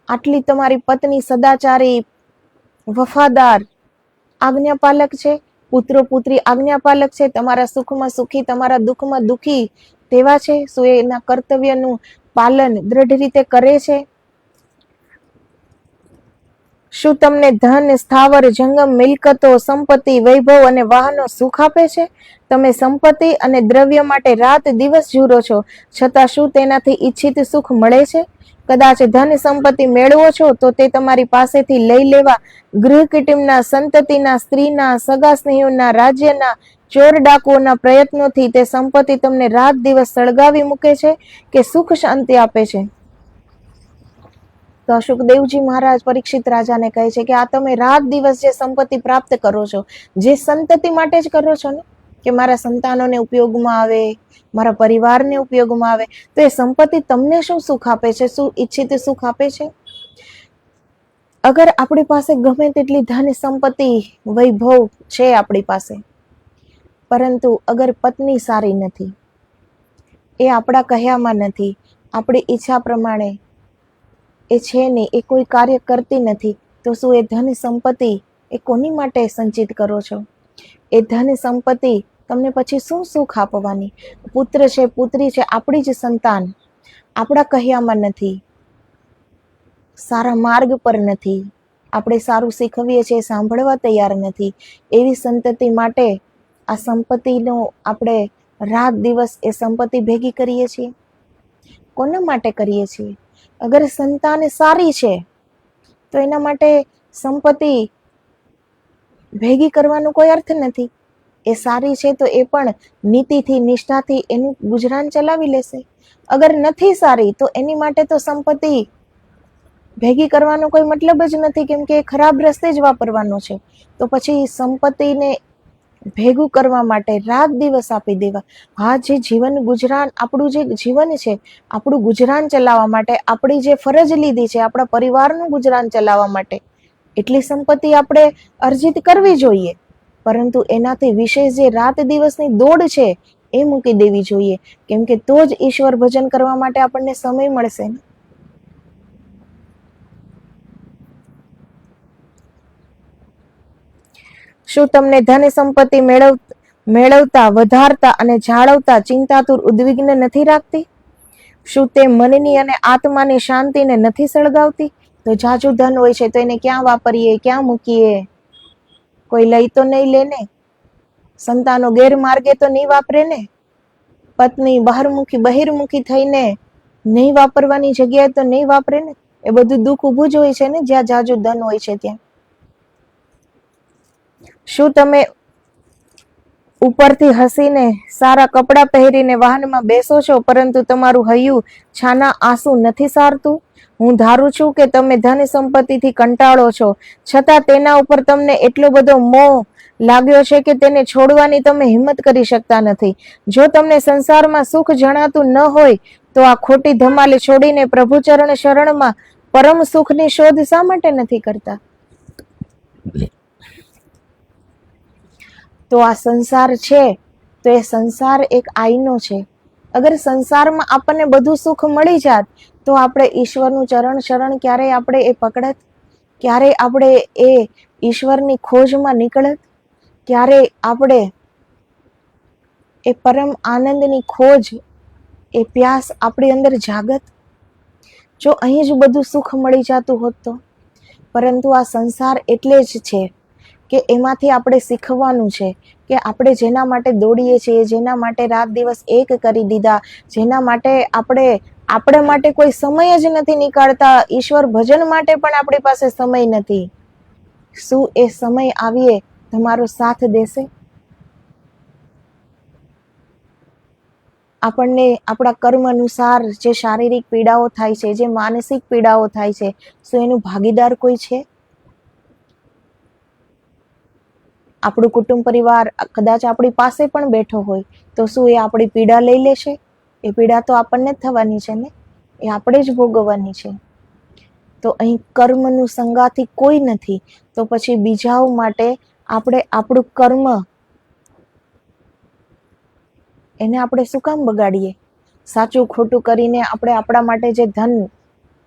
આટલી તમારી પત્ની સદાચારી, વફાદાર, આજ્ઞાપાલક છે, પુત્રો પુત્રી આજ્ઞાપાલક છે, તમારા સુખમાં સુખી, તમારા દુઃખમાં દુઃખી તેવા છે? શું એના કર્તવ્યનું પાલન દ્રઢ રીતે કરે છે? શું તમને ધન, સ્થાવર જંગમ, મિલકતો, સંપત્તિ, વૈભવ અને વાહનો સુખ આપે છે? તમે સંપત્તિ અને દ્રવ્ય માટે રાત દિવસ ઝૂરો છો, છતાં શું તેનાથી ઈચ્છિત સુખ મળે છે? કદાચ ધન સંપત્તિ મેળવો છો તો તે તમારી પાસેથી લઈ લેવા ગૃહ કુટુંબના, સંતતિના, સ્ત્રીના, સગા સ્નેહીઓના, રાજ્યના, ચોર ડાકુઓના પ્રયત્નોથી તે સંપત્તિ તમને રાત દિવસ સળગાવી મૂકે છે કે સુખ શાંતિ આપે છે? તો સુખદેવજી મહારાજ પરીક્ષિત રાજાને કહે છે કે આ તમે રાત દિવસ જે સંપત્તિ પ્રાપ્ત કરો છો, જે સંતતિ માટે જ કરો છો ને, કે મારા સંતાનોને ઉપયોગમાં આવે, મારા પરિવારને ઉપયોગમાં આવે, તો એ સંપત્તિ તમને શું સુખ આપે છે? શું ઈચ્છિત સુખ આપે છે? અગર આપણી પાસે ગમે તેટલી ધન સંપત્તિ, વૈભવ છે આપણી પાસે, પરંતુ અગર પત્ની સારી નથી, એ આપણા કહ્યામાં નથી, આપણી ઈચ્છા પ્રમાણે એ છે નહીં, એ કોઈ કાર્ય કરતી નથી, તો શું એ ધન સંપત્તિ એ કોની માટે સંચિત કરો છો? એ ધન સંપત્તિ તમને પછી શું સુખ આપવાની? પુત્ર છે, પુત્રી છે, આપણી જ સંતાન આપણા કહ્યામાં નથી, સારા માર્ગ પર નથી, આપણે સારું શીખવીએ છીએ સાંભળવા તૈયાર નથી, એવી સંતતિ માટે આ સંપત્તિનો આપણે રાત દિવસ એ સંપત્તિ ભેગી કરીએ છીએ. કોના માટે કરીએ છીએ? અગર સંતાન સારી છે તો એના માટે સંપત્તિ ભેગી કરવાનો કોઈ અર્થ નથી. એ સારી છે તો એ પણ નીતિથી, નિષ્ઠાથી એનું ગુજરાન ચલાવી લેશે. અગર નથી સારી તો એની માટે તો સંપત્તિ ભેગી કરવાનો કોઈ મતલબ જ નથી, કેમ કે એ ખરાબ રસ્તે જ વાપરવાનો છે. તો પછી સંપત્તિને ભેગું કરવા માટે રાત દિવસ આપી દેવા. હા, જે જીવન ગુજરાન, આપણું જે જીવન છે, આપણું ગુજરાન ચલાવવા માટે, આપણી જે ફરજ લીધી છે આપણા પરિવારનું ગુજરાન ચલાવવા માટે, એટલી સંપત્તિ આપણે અર્જિત કરવી જોઈએ. પરંતુ એનાથી વિશેષ જે રાત દિવસની દોડ છે એ મૂકી દેવી જોઈએ, કેમ કે તો જ ઈશ્વર ભજન કરવા માટે આપણને સમય મળશે. શું તમને ધન સંપત્તિ મેળવતા, વધારતા અને જાળવતા ચિંતાતુર ઉદ્વિગ્ન નથી રાખતી? શું તે મનની અને આત્માની શાંતિને નથી સળગાવતી? તો જાજુ ધન હોય છે તો એને ક્યાં વાપરીએ, ક્યાં મૂકીએ? કોઈ લઈ તો નહીં લે ને? સંતાનો ગેરમાર્ગે તો નહીં વાપરે ને? પત્ની બહિર્મુખી થઈને નહીં વાપરવાની જગ્યાએ તો નહીં વાપરે ને? એ બધું દુઃખ ઊભું જ હોય છે ને જ્યાં જાજુ ધન હોય છે ત્યાં. શું તમે ઉપરથી હસીને, સારા કપડાં પહેરીને વાહનમાં બેસો છો, પરંતુ તમારું હૈયું છાના આંસુ નથી સારતું? હું ધારું છું કે તમે ધન સંપત્તિથી કંટાળો છો, છતાં તેના ઉપર તમને એટલો બધો મોહ લાગ્યો છે કે તેને છોડવાની તમે હિંમત કરી શકતા નથી. જો તમને સંસારમાં સુખ જણાતું ન હોય તો આ ખોટી ધમાલી છોડીને પ્રભુચરણ શરણમાં પરમ સુખની શોધ શા માટે નથી કરતા? તો આ સંસાર છે તો એ સંસાર એક આઈનો છે. અગર સંસારમાં આપણને બધું સુખ મળી જાત તો આપણે ઈશ્વરનું ચરણ શરણ ક્યારેય આપણે એ પકડત? ક્યારે આપણે એ ઈશ્વરની ખોજમાં નીકળત? ક્યારે આપણે એ પરમ આનંદની ખોજ, એ પ્યાસ આપણી અંદર જાગત? જો અહીં જ બધું સુખ મળી જતું હોત તો. પરંતુ આ સંસાર એટલે જ છે કે એમાંથી આપણે શીખવાનું છે કે આપણે જેના માટે દોડીએ છીએ, જેના માટે રાત દિવસ એક કરી દીધા, જેના માટે આપણે માટે કોઈ સમય જ નથી નીકાળતા, ઈશ્વર ભજન માટે પણ આપણી પાસે સમય નથી. શું એ સમય આવીએ તમારો સાથ દેશે? આપણને આપણા કર્મ અનુસાર જે શારીરિક પીડાઓ થાય છે, જે માનસિક પીડાઓ થાય છે, શું એનું ભાગીદાર કોઈ છે? આપણું કુટુંબ પરિવાર કદાચ આપણી પાસે પણ બેઠો હોય તો શું એ આપણી પીડા લઈ લેશે? એ પીડા તો આપણને જ થવાની છે ને, એ આપણે જ ભોગવવાની છે. તો અહીં કર્મનું સંગાથી કોઈ નથી, તો પછી બીજાઓ માટે આપણે આપણું કર્મ એને આપણે શું કામ બગાડીએ? સાચું ખોટું કરીને આપણે આપણા માટે જે ધન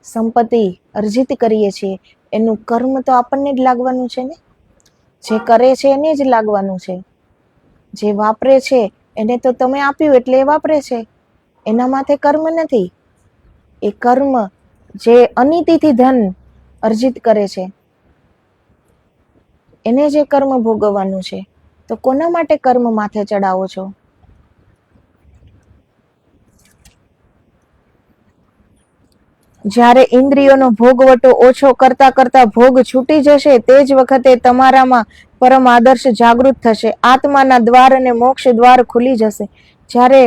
સંપત્તિ અર્જિત કરીએ છીએ એનું કર્મ તો આપણને જ લાગવાનું છે ને. જે કરે છે એને જ લાગવાનું છે. જે વાપરે છે એને તો તમે આપ્યું એટલે એ વાપરે છે, એના માથે કર્મ નથી. એ કર્મ જે અનીતિથી ધન અર્જિત કરે છે એને જે કર્મ ભોગવવાનું છે. તો કોના માટે કર્મ માથે ચડાવો છો? જ્યારે ઇન્દ્રિયોનો ભોગવટો ઓછો કરતા કરતા ભોગ છૂટી જશે તે જ વખતે તમારામાં પરમ આદર્શ જાગૃત થશે. આત્માના દ્વાર અને મોક્ષ દ્વાર ખુલી જશે. જ્યારે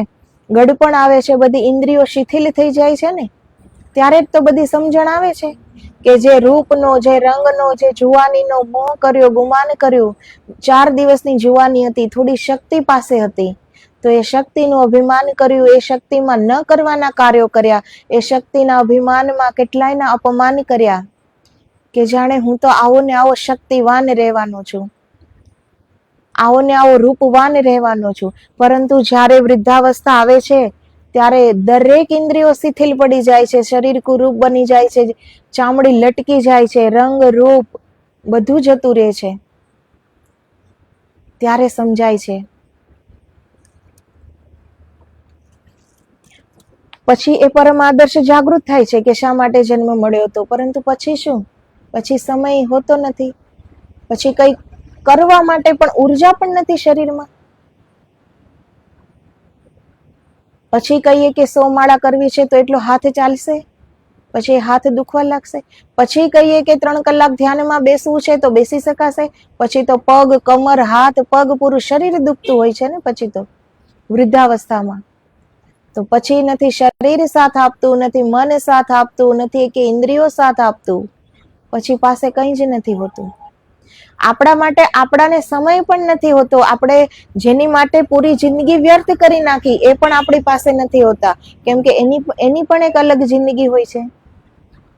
ગડપણ આવે છે, બધી ઇન્દ્રિયો શિથિલ થઈ જાય છે ને, ત્યારે જ તો બધી સમજણ આવે છે કે જે રૂપનો, જે રંગનો, જે જુવાનીનો મોહ કર્યો, ગુમાન કર્યું, 4 દિવસની જુવાની હતી, થોડી શક્તિ પાસે હતી, તો એ શક્તિનું અભિમાન કર્યું, એ શક્તિમાં ન કરવાના કાર્યો કર્યા, એ શક્તિના અભિમાનમાં કેટલાયના અપમાન કર્યા કે જાણે હું તો આવો ને આવો શક્તિવાન રહેવાનો છું, આવો ને આવો રૂપવાન રહેવાનો છું. પરંતુ જ્યારે વૃદ્ધાવસ્થા આવે છે ત્યારે દરેક ઇન્દ્રિયો શિથિલ પડી જાય છે, શરીર કુરૂપ બની જાય છે, ચામડી લટકી જાય છે, રંગ રૂપ બધું જતું રહે છે. ત્યારે સમજાય છે. પછી એ પરમ આદર્શ જાગૃત થાય છે કે શા માટે જન્મ મળ્યો હતો. પરંતુ પછી શું? પછી સમય હોતો નથી, પછી કઈ કરવા માટે પણ ઉર્જા પણ નથી શરીરમાં. પછી કહીએ કે 100 માળા કરવી છે તો એટલો હાથ ચાલશે, પછી હાથ દુખવા લાગશે. પછી કહીએ કે 3 કલાક ધ્યાનમાં બેસવું છે તો બેસી શકાશે, પછી તો પગ, કમર, હાથ, પગ, પૂરું શરીર દુખતું હોય છે ને પછી તો વૃદ્ધાવસ્થામાં. તો પછી નથી શરીર સાથ આપતું, નથી મન સાથ આપતું, નથી કે ઇન્દ્રિયો સાથ આપતું, પછી પાસે કંઈ જ નથી હોતું. આપણા માટે આપણાને સમય પણ નથી હોતો. આપણે જેની માટે પૂરી જિંદગી વ્યર્થ કરી નાખી એ પણ આપણી પાસે નથી હોતા, કેમ કે એની પણ એક અલગ જિંદગી હોય છે.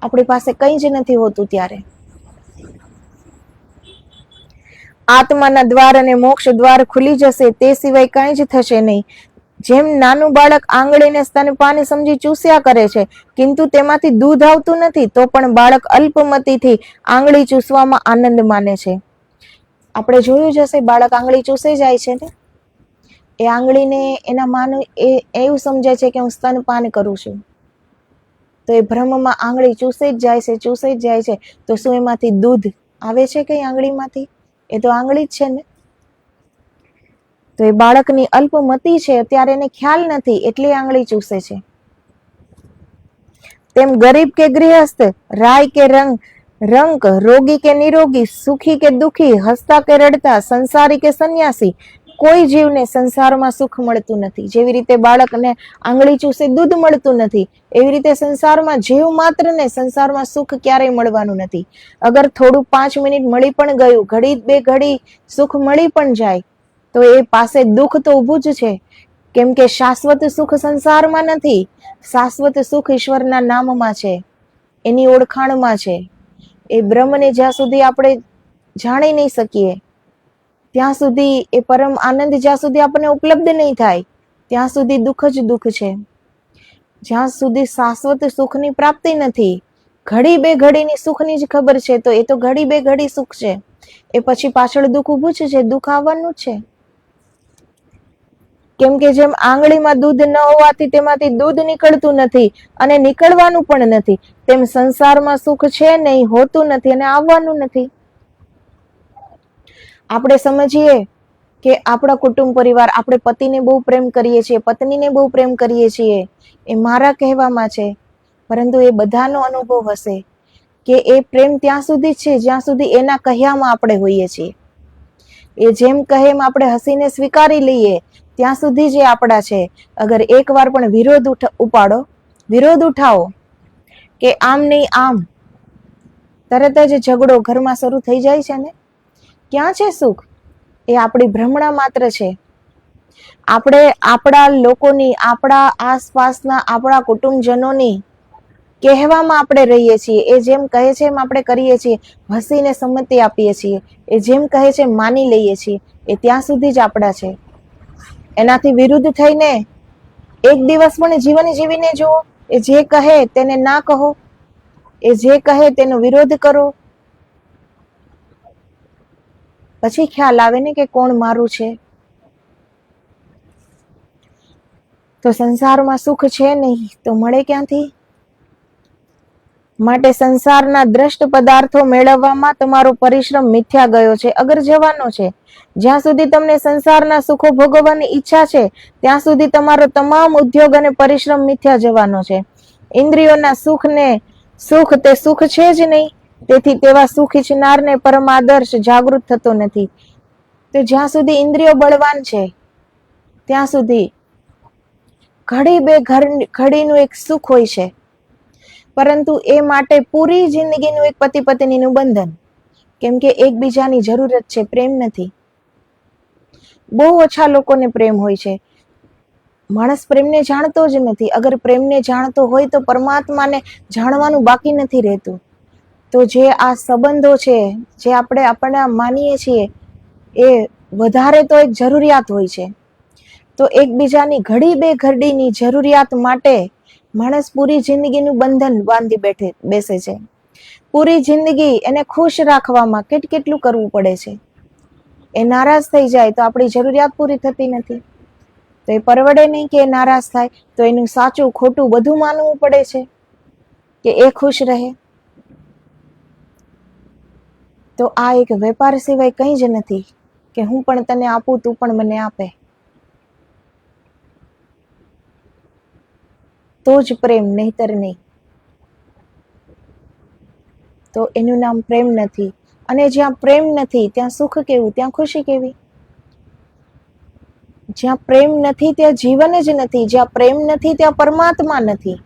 આપણી પાસે કંઈ જ નથી હોતું. ત્યારે આત્માના દ્વાર અને મોક્ષ દ્વાર ખુલી જશે, તે સિવાય કંઈ જ થશે નહીં. જેમ નાનું બાળક આંગળીને સ્તનપાન સમજી ચૂસ્યા કરે છે, કિંતુ તેમાંથી દૂધ આવતું નથી, તો પણ બાળક અલ્પમતીથી આંગળી ચૂસવામાં આનંદ માને છે. આપણે જોયું જ હશે, બાળક આંગળી ચૂસે જાય છે ને, એ આંગળીને એના માનું એવું સમજે છે કે હું સ્તનપાન કરું છું, તો એ ભ્રમમાં આંગળી ચૂસે જ જાય છે, ચૂસે જ જાય છે. તો શું એમાંથી દૂધ આવે છે કઈ આંગળીમાંથી? એ તો આંગળી જ છે ને. તો એ બાળકની અલ્પમતી છે, અત્યારે એને ખ્યાલ નથી એટલે આંગળી ચૂસે છે. તેમ ગરીબ કે ગૃહસ્થ, રાય કે રંક, રોગી કે નિરોગી, સુખી કે દુખી, હસતા કે રડતા, સંસારી કે સંન્યાસી, કોઈ જીવને સંસારમાં સુખ મળતું નથી. જેવી રીતે બાળકને આંગળી ચૂસે દૂધ મળતું નથી, એવી રીતે સંસારમાં જીવ માત્રને સંસારમાં સુખ ક્યારેય મળવાનું નથી. અગર થોડું 5 મિનિટ મળી પણ ગયું, ઘડી 2 ઘડી સુખ મળી પણ જાય, તો એ પાસે દુઃખ તો ઊભું જ છે. કેમ કે શાશ્વત સુખ સંસારમાં નથી, શાશ્વત સુખ ઈશ્વરના નામમાં છે, એની ઓળખાણમાં છે. એ બ્રહ્મને જ્યાં સુધી આપણે જાણી નહીં શકીએ, ત્યાં સુધી એ પરમ આનંદ જ્યાં સુધી આપણને ઉપલબ્ધ નહીં થાય, ત્યાં સુધી દુઃખ જ દુઃખ છે. જ્યાં સુધી શાશ્વત સુખની પ્રાપ્તિ નથી, ઘડી 2 ઘડીની સુખની જ ખબર છે, તો એ તો ઘડી 2 ઘડી સુખ છે. એ પછી પાછળ દુઃખ ઊભું જ છે, દુઃખ આવવાનું જ છે. કેમ કે જેમ આંગળીમાં દૂધ ન હોવાથી તેમાંથી દૂધ નીકળતું નથી અને નીકળવાનું પણ નથી, તેમ સંસારમાં સુખ છે નહીં, હોતું નથી અને આવવાનું નથી. આપણે સમજીએ કે આપણા કુટુંબ પરિવાર, આપણે પતિને બહુ પ્રેમ કરીએ છીએ, પત્નીને બહુ પ્રેમ કરીએ છીએ, એ મારા કહેવામાં છે. પરંતુ એ બધાનો અનુભવ હશે કે એ પ્રેમ ત્યાં સુધી છે જ્યાં સુધી એના કહ્યામાં આપણે હોઈએ છીએ. એ જેમ કહે એમ આપણે હસીને સ્વીકારી લઈએ ત્યાં સુધી જે આપણા છે. અગર એકવાર પણ વિરોધ ઉઠાવો કે આમ નહીં આમ, તરત જ ઝઘડો ઘરમાં શરૂ થઈ જાય છે ને. ક્યાં છે સુખ? એ આપણી ભ્રમણા માત્ર છે. આપણે આપણા લોકોની, આપણા આસપાસના, આપણા કુટુંબજનોની કહેવામાં આપણે રહીએ છીએ. એ જેમ કહે છે એમ આપણે કરીએ છીએ, હસીને સંમતિ આપીએ છીએ. એ જેમ કહે છે માની લઈએ છીએ. એ ત્યાં સુધી જ આપણા છે. એનાથી વિરુદ્ધ થઈને એક દિવસ પણ જીવન જીવીને જુઓ. એ જે કહે તેને ના કહો, એ જે કહે તેનો વિરોધ કરો, પછી ખ્યાલ આવે ને કે કોણ મારું છે. તો સંસારમાં સુખ છે નહીં તો મળે ક્યાંથી? માટે સંસારના દ્રષ્ટ પદાર્થો મેળવવામાં તમારો પરિશ્રમ મિથ્યા ગયો છે, અગર જવાનો છે. જ્યાં સુધી તમને સંસારના સુખો ભોગવવાની ઈચ્છા છે, ત્યાં સુધી તમારો તમામ ઉદ્યોગ અને પરિશ્રમ મિથ્યા જવાનો છે. ઇન્દ્રિયોના સુખ તે સુખ છે જ નહીં. તેથી તેવા સુખ ઈચ્છનારને પરમ આદર્શ જાગૃત થતો નથી. તો જ્યાં સુધી ઇન્દ્રિયો બળવાન છે ત્યાં સુધી ઘડી બે ઘડીનું એક સુખ હોય છે, પરંતુ એ માટે પૂરી જિંદગીનું એક પતિ પત્નીનું બંધન. કેમ કે એકબીજાની જરૂરત છે, પ્રેમ નથી. બહુ ઓછા લોકોને પ્રેમ હોય છે. માણસ પ્રેમને જાણતો જ નથી. અગર પ્રેમને જાણતો હોય તો પરમાત્માને જાણવાનું બાકી નથી રહેતું. તો જે આ સંબંધો છે, જે આપણે માનીએ છીએ, એ વધારે તો એક જરૂરિયાત હોય છે. તો એકબીજાની ઘડી બે ઘડીની જરૂરિયાત માટે માણસ પૂરી જિંદગીનું બંધન બાંધી બેસે છે. પૂરી જિંદગી એને ખુશ રાખવામાં કેટલું કરવું પડે છે. એ નારાજ થઈ જાય તો આપણી જરૂરિયાત પૂરી થતી નથી. તો એ પરવડે નહીં કે એ નારાજ થાય તો એનું સાચું ખોટું બધું માનવું પડે છે કે એ ખુશ રહે. તો આ એક વેપાર સિવાય કંઈ જ નથી કે હું પણ તને આપું, તું પણ મને આપે. તો જ પ્રેમ, નહીતર નહીં. તો એનું નામ પ્રેમ નથી. અને જ્યાં પ્રેમ નથી ત્યાં સુખ કેવું, ત્યાં ખુશી કેવી? જ્યાં પ્રેમ નથી ત્યાં જીવન જ નથી. જ્યાં પ્રેમ નથી ત્યાં પરમાત્મા નથી.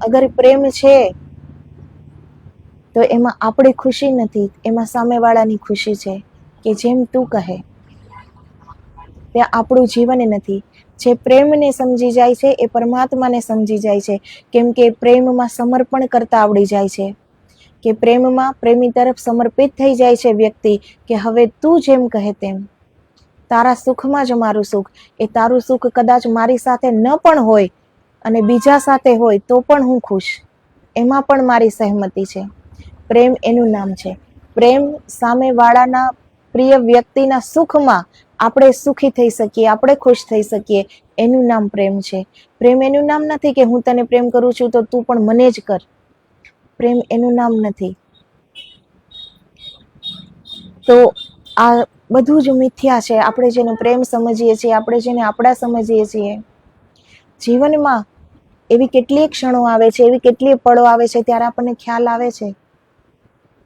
અગર પ્રેમ છે તો એમાં આપણી ખુશી નથી, એમાં સામેવાળાની ખુશી છે કે જેમ તું કહે. ત્યાં આપણું જીવન નથી. જે પ્રેમને સમજી જાય છે એ પરમાત્માને સમજી જાય છે. કેમ કે પ્રેમમાં સમર્પણ કરતા આવડી જાય છે. કે પ્રેમમાં પ્રેમી તરફ સમર્પિત થઈ જાય છે વ્યક્તિ કે હવે તું જેમ કહે તેમ. તારા સુખમાં જ મારું સુખ. એ તારું સુખ કદાચ મારી સાથે ન પણ હોય અને બીજા સાથે હોય તો પણ હું ખુશ. એમાં પણ મારી સહમતિ છે. પ્રેમ એનું નામ છે. પ્રેમ સામેવાળાના પ્રિય વ્યક્તિના સુખમાં આપણે સુખી થઈ શકીએ, આપણે ખુશ થઈ શકીએ, એનું નામ પ્રેમ છે. પ્રેમ એનું નામ નથી કે હું તને પ્રેમ કરું છું તો તું પણ મને જ કર. પ્રેમ એનું નામ નથી. તો આ બધું જ મિથ્યા છે. આપણે જેને પ્રેમ સમજીએ છીએ, આપણે જેને આપણા સમજીએ છીએ, જીવનમાં એવી કેટલીય ક્ષણો આવે છે, એવી કેટલીય પળો આવે છે ત્યારે આપણને ખ્યાલ આવે છે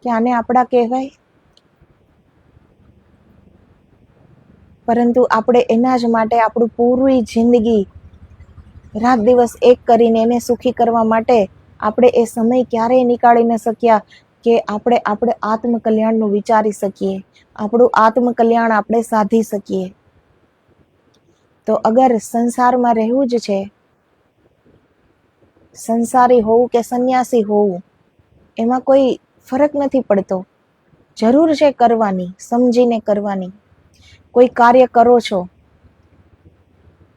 કે આને આપણા કહેવાય. પરંતુ આપણે એના જ માટે આપણું પૂરી જિંદગી રાત દિવસ એક કરીને એને સુખી કરવા માટે આપણે એ સમય ક્યારેય નીકાળી ન શક્યા કે આપણે આત્મકલ્યાણનું વિચારી શકીએ, આપણું આત્મકલ્યાણ આપણે સાધી શકીએ. તો અગર સંસારમાં રહેવું જ છે, સંસારી હોવું કે સંન્યાસી હોવું એમાં કોઈ ફરક નથી પડતો. જરૂર છે કરવાની, સમજીને કરવાની. કોઈ કાર્ય કરો છો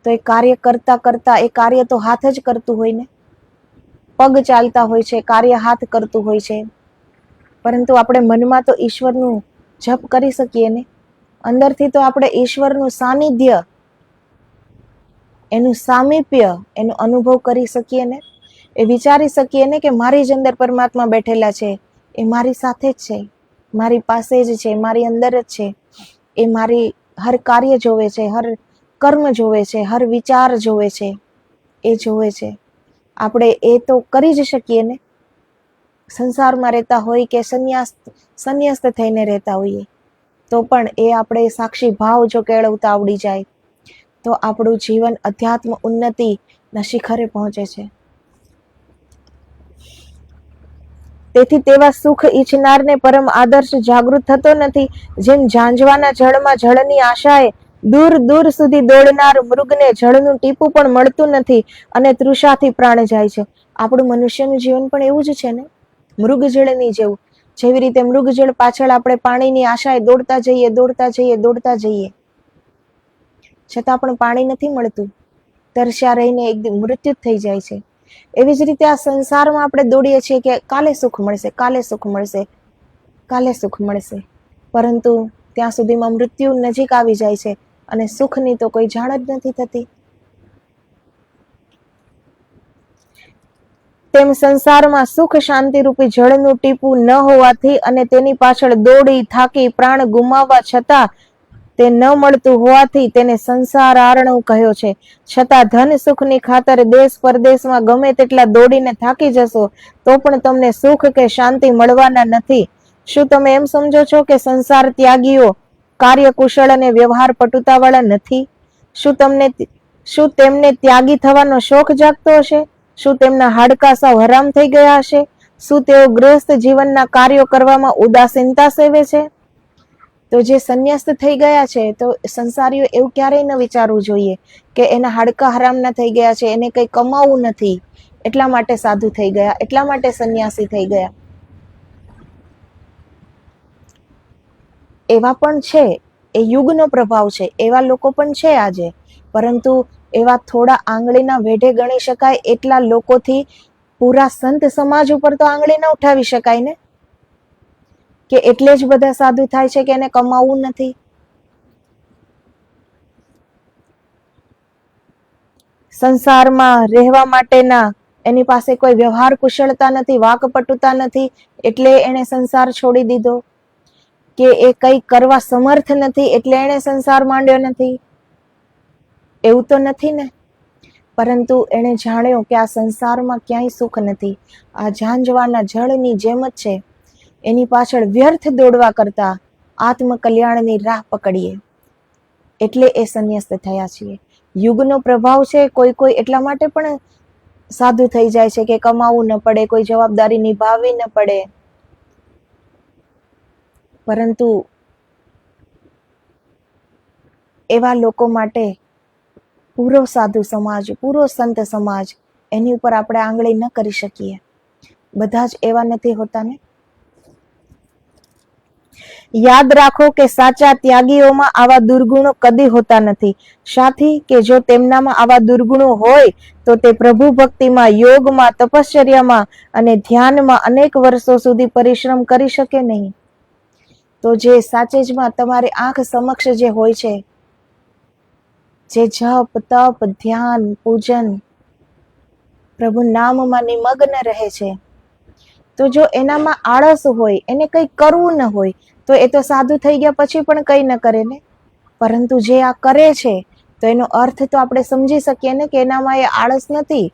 તો એ કાર્ય કરતા કરતા એ કાર્ય તો હાથ જ કરતું હોય ને. પગ ચાલતા હોય છે, કાર્ય હાથ કરતું હોય છે, પરંતુ આપણે મનમાં તો ઈશ્વરનું જપ કરી શકીએ ને. અંદરથી તો આપણે ઈશ્વરનું સાનિધ્ય, એનું સામીપ્ય, એનો અનુભવ કરી શકીએ ને. એ વિચારી શકીએ ને કે મારી જ અંદર પરમાત્મા બેઠેલા છે. એ મારી સાથે જ છે, મારી પાસે જ છે, મારી અંદર જ છે. એ મારી હર કાર્ય જોવે છે, હર કર્મ જોવે છે, હર વિચાર જોવે છે. એ જોવે છે. આપણે એ તો કરી જ શકીએ ને. સંસારમાં રહેતા હોય કે સંન્યસ્ત થઈને રહેતા હોઈએ તો પણ એ આપણે સાક્ષી ભાવ જો કેળવતા આવડી જાય તો આપણું જીવન અધ્યાત્મ ઉન્નતિના શિખરે પહોંચે છે. તેથી તેવા સુખ ઈચ્છનારને પરમ આદર્શ જાગૃત થતો નથી. જેમ ઝાંઝવાના જળમાં જળની આશાએ દૂર દૂર સુધી દોડનાર મૃગને જળનું ટીપું પણ મળતું નથી અને તૃષાથી પ્રાણ જાય છે. આપણું મનુષ્યનું જીવન પણ એવું જ છે ને, મૃગજળની જેવું. જેવી રીતે મૃગજળ પાછળ આપણે પાણીની આશાએ દોડતા જઈએ, છતાં પણ પાણી નથી મળતું. તરસ્યા રહીને એકદમ મૃત્યુ થઈ જાય છે. એવી જ રીતે આ સંસારમાં આપણે દોડીએ છીએ કે કાલે સુખ મળશે, પરંતુ ત્યાં સુધીમાં મૃત્યુ નજીક આવી જાય છે અને સુખની તો કોઈ જાણ જ નથી થતી. તેમ સંસારમાં સુખ શાંતિ રૂપી જળનું ટીપું ન હોવાથી અને તેની પાછળ દોડી થાકી પ્રાણ ગુમાવવા છતાં તે ન મળતું હોવાથી તેને સંસાર આરણું કહ્યો છે. છતાં ધન સુખની ખાતર દેશ પરદેશમાં ગમે તેટલા દોડીને થાકી જશો તો પણ તમને સુખ કે શાંતિ મળવાના નથી. શું તમે એમ સમજો છો કે સંસાર ત્યાગીઓ કાર્યકુશળ અને વ્યવહાર પટુતાવાળા નથી? શું તેમને ત્યાગી થવાનો શોખ જાગતો હશે? શું તેમના હાડકા સાવ હરામ થઈ ગયા હશે? શું તેઓ ગૃહસ્થ જીવનના કાર્યો કરવામાં ઉદાસીનતા સેવે છે? તો જે સંન્યસ્ત થઈ ગયા છે, તો સંસારીઓ એવું ક્યારેય ન વિચારવું જોઈએ કે એના હાડકા હરામ ના થઈ ગયા છે, એને કંઈ કમાવું નથી, એટલા માટે સાધુ થઈ ગયા, એટલા માટે સંન્યાસી થઈ ગયા. એવા પણ છે, એ યુગનો પ્રભાવ છે, એવા લોકો પણ છે આજે. પરંતુ એવા થોડા આંગળીના વેઢે ગણી શકાય એટલા લોકોથી પૂરા સંત સમાજ ઉપર તો આંગળી ન ઉઠાવી શકાય ને, કે એટલે જ બધા સાધુ થાય છે કે એને કમાવું નથી. સંસારમાં રહેવા માટેના એની પાસે કોઈ વ્યવહાર કુશળતા નથી, વાકપટુતા નથી, એટલે એણે સંસાર છોડી દીધો. કે એ કંઈ કરવા સમર્થ નથી એટલે એણે સંસાર માંડ્યો નથી, એવું તો નથી ને. પરંતુ એણે જાણ્યો કે આ સંસારમાં ક્યાંય સુખ નથી, આ ઝાંઝવાના જળની જેમ જ છે. એની પાછળ વ્યર્થ દોડવા કરતા આત્મકલ્યાણની રાહ પકડીએ, એટલે એ સંન્યસ્ત થયા છીએ. યુગનો પ્રભાવ છે. કોઈ એટલા માટે પણ સાધુ થઈ જાય છે કે કમાવું ન પડે, કોઈ જવાબદારી નિભાવવી ન પડે. પરંતુ એવા લોકો માટે પૂરો સાધુ સમાજ, પૂરો સંત સમાજ, એની ઉપર આપણે આંગળી ન કરી શકીએ. બધા જ એવા નથી હોતા ને. યાદ રાખો કે સાચા ત્યાગીઓમાં આવા દુર્ગુણો કદી હોતા નથી. સાથી કે જો તેમનામાં આવા દુર્ગુણો હોય તો તે પ્રભુ ભક્તિમાં, યોગમાં, તપશ્ચર્યામાં અને ધ્યાનમાં અનેક વર્ષો સુધી પરિશ્રમ કરી શકે નહીં. તો જે સાચેજમાં તમારી આંખ સમક્ષ જે હોય છે, જે જપ, તપ, ધ્યાન, પૂજન, પ્રભુ નામમાં નિમગ્ન રહે છે, તો જો એનામાં આળસ હોય, એને કંઈ કરવું ન હોય, તો એ તો સાધુ થઈ ગયા પછી પણ કંઈ ન કરે ને. પરંતુ જે આ કરે છે, તો એનો અર્થ તો આપણે સમજી શકીએ ને કે એનામાં એ આળસ નથી.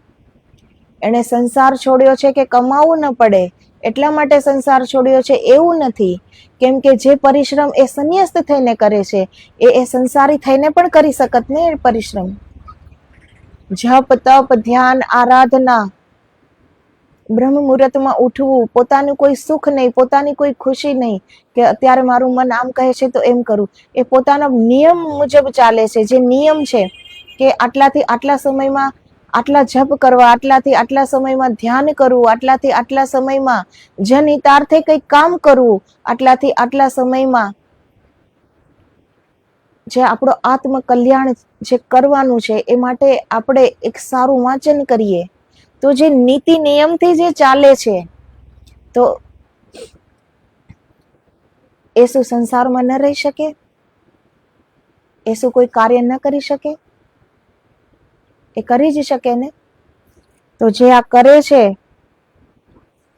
એણે સંસાર છોડ્યો છે કે કમાવું ન પડે એટલા માટે સંસાર છોડ્યો છે, એવું નથી. કેમ કે જે પરિશ્રમ એ સંન્યસ્ત થઈને કરે છે, એ સંસારી થઈને પણ કરી શકત ને એ પરિશ્રમ. જપ, તપ, ધ્યાન, આરાધના, બ્રહ્મ મુહૂર્તમાં ઉઠવું, પોતાનું કોઈ સુખ નહીં, પોતાની કોઈ ખુશી નહીં કે અત્યારે મારું મન આમ કહે છે તો એમ કરું. એ પોતાના નિયમ મુજબ ચાલે છે. જે નિયમ છે કે આટલાથી આટલા સમયમાં આટલા જપ કરવા, આટલાથી આટલા સમયમાં ધ્યાન કરવું, આટલાથી આટલા સમયમાં જનહિતાર્થે કંઈક કામ કરવું, આટલાથી આટલા સમયમાં જે આપણો આત્મકલ્યાણ જે કરવાનું છે, એ માટે આપણે એક સારું વાંચન કરીએ. તો જે નીતિ નિયમથી જે ચાલે છે, તો એ શું સંસારમાં ન રહી શકે? એ શું કોઈ કાર્ય ન કરી શકે? એ કરી જ શકે ને. તો જે આ કરે છે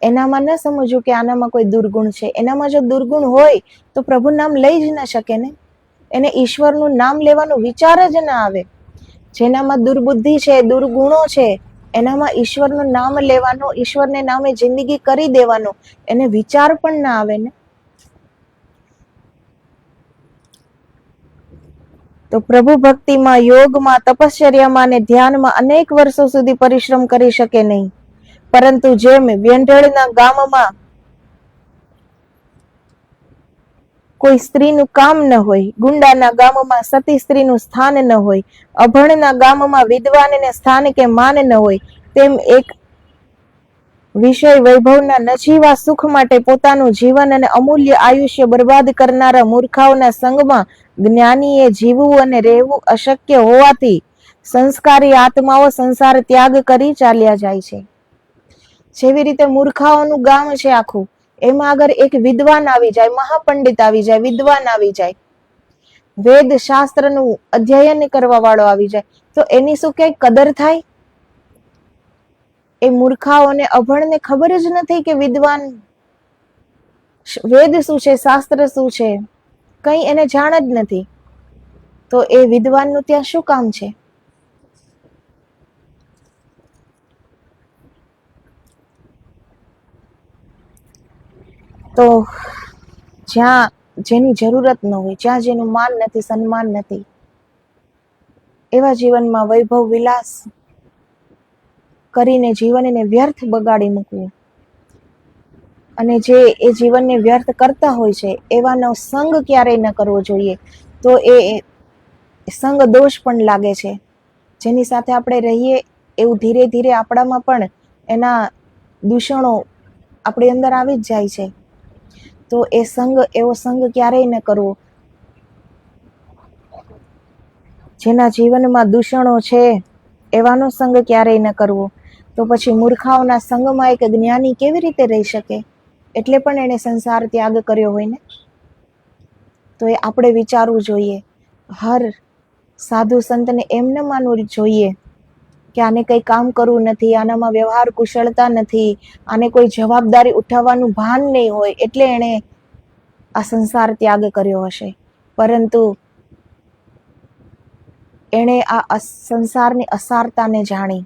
એનામાં ન સમજવું કે આનામાં કોઈ દુર્ગુણ છે. એનામાં જો દુર્ગુણ હોય તો પ્રભુ નામ લઈ જ ન શકે ને. એને ઈશ્વરનું નામ લેવાનો વિચાર જ ના આવે. જેનામાં દુર્બુદ્ધિ છે, દુર્ગુણો છે, એનામાં ઈશ્વરનું નામ લેવાનો, ઈશ્વરને નામે જિંદગી કરી દેવાનો એને વિચાર પણ ના આવે ને. તો પ્રભુ ભક્તિમાં, યોગમાં, તપશ્ચર્યામાં અને ધ્યાનમાં અનેક વર્ષો સુધી પરિશ્રમ કરી શકે નહીં, પરંતુ જેમ વ્યંઢળના ગામમાં કોઈ સ્ત્રીનું કામ ન હોય, ગુંડાના ગામમાં સતી સ્ત્રીનું સ્થાન ન હોય, અભણના ગામમાં વિદ્વાનને સ્થાન કે માન ન હોય, તેમ એક વિષય વૈભવના નજીવા સુખ માટે પોતાનું જીવન અને અમૂલ્ય આયુષ્ય બરબાદ કરનારા મૂર્ખાઓના સંગમાં જ્ઞાનીએ જીવવું અને રહેવું અશક્ય હોવાથી સંસ્કારી આત્માઓ સંસાર ત્યાગ કરી ચાલ્યા જાય છે. જેવી રીતે મૂર્ખાઓનું ગામ છે આખું, એમાં અગર એક વિદ્વાન આવી જાય, મહાપંડિત આવી જાય, વિદ્વાન આવી જાય, વેદ શાસ્ત્રનું અધ્યયન કરવા વાળો આવી જાય, તો એની શું કઈ કદર થાય? એ મૂર્ખાઓને, અભણને ખબર જ નથી કે વિદ્વાન વેદ શું છે, શાસ્ત્ર શું છે, કઈ એને જાણ જ નથી. તો એ વિદ્વાનનું ત્યાં શું કામ છે? તો જ્યાં જેની જરૂરત ન હોય, જ્યાં જેનું માન નથી, સન્માન નથી, એવા જીવનમાં વૈભવ વિલાસ કરીને જીવનને વ્યર્થ બગાડી મૂકવું, અને જે એ જીવનને વ્યર્થ કરતા હોય છે એવાનો સંગ ક્યારેય ન કરવો જોઈએ. તો એ સંગ દોષ પણ લાગે છે. જેની સાથે આપણે રહીએ એવું ધીરે ધીરે આપણામાં પણ એના દૂષણો આપણી અંદર આવી જ જાય છે. તો એ સંગ, એવો સંગ ક્યારેય ન કરવો. જેના જીવનમાં દૂષણો છે એવાનો સંગ ક્યારેય ન કરવો. તો પછી મૂર્ખાઓના સંગમાં એક જ્ઞાની કેવી રીતે રહી શકે? એટલે પણ એને સંસાર ત્યાગ કર્યો હોય ને. તો એ આપણે વિચારવું જોઈએ. હર સાધુ સંતને એમ ન માનવું જોઈએ કે આને કંઈ કામ કરવું નથી, આનામાં વ્યવહાર કુશળતા નથી, આને કોઈ જવાબદારી ઉઠાવવાનું ભાન નહીં હોય એટલે એણે આ સંસાર ત્યાગ કર્યો હશે. પરંતુ એણે આ સંસારની અસારતાને જાણી,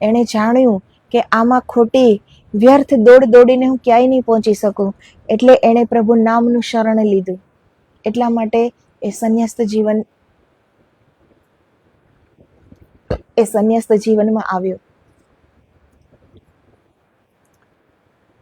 એણે જાણ્યું કે આમાં ખોટી વ્યર્થ દોડીને હું ક્યાંય નહીં પહોંચી શકું, એટલે એણે પ્રભુ નામનું શરણ લીધું. એટલા માટે એ સંન્યસ્ત જીવનમાં આવ્યો.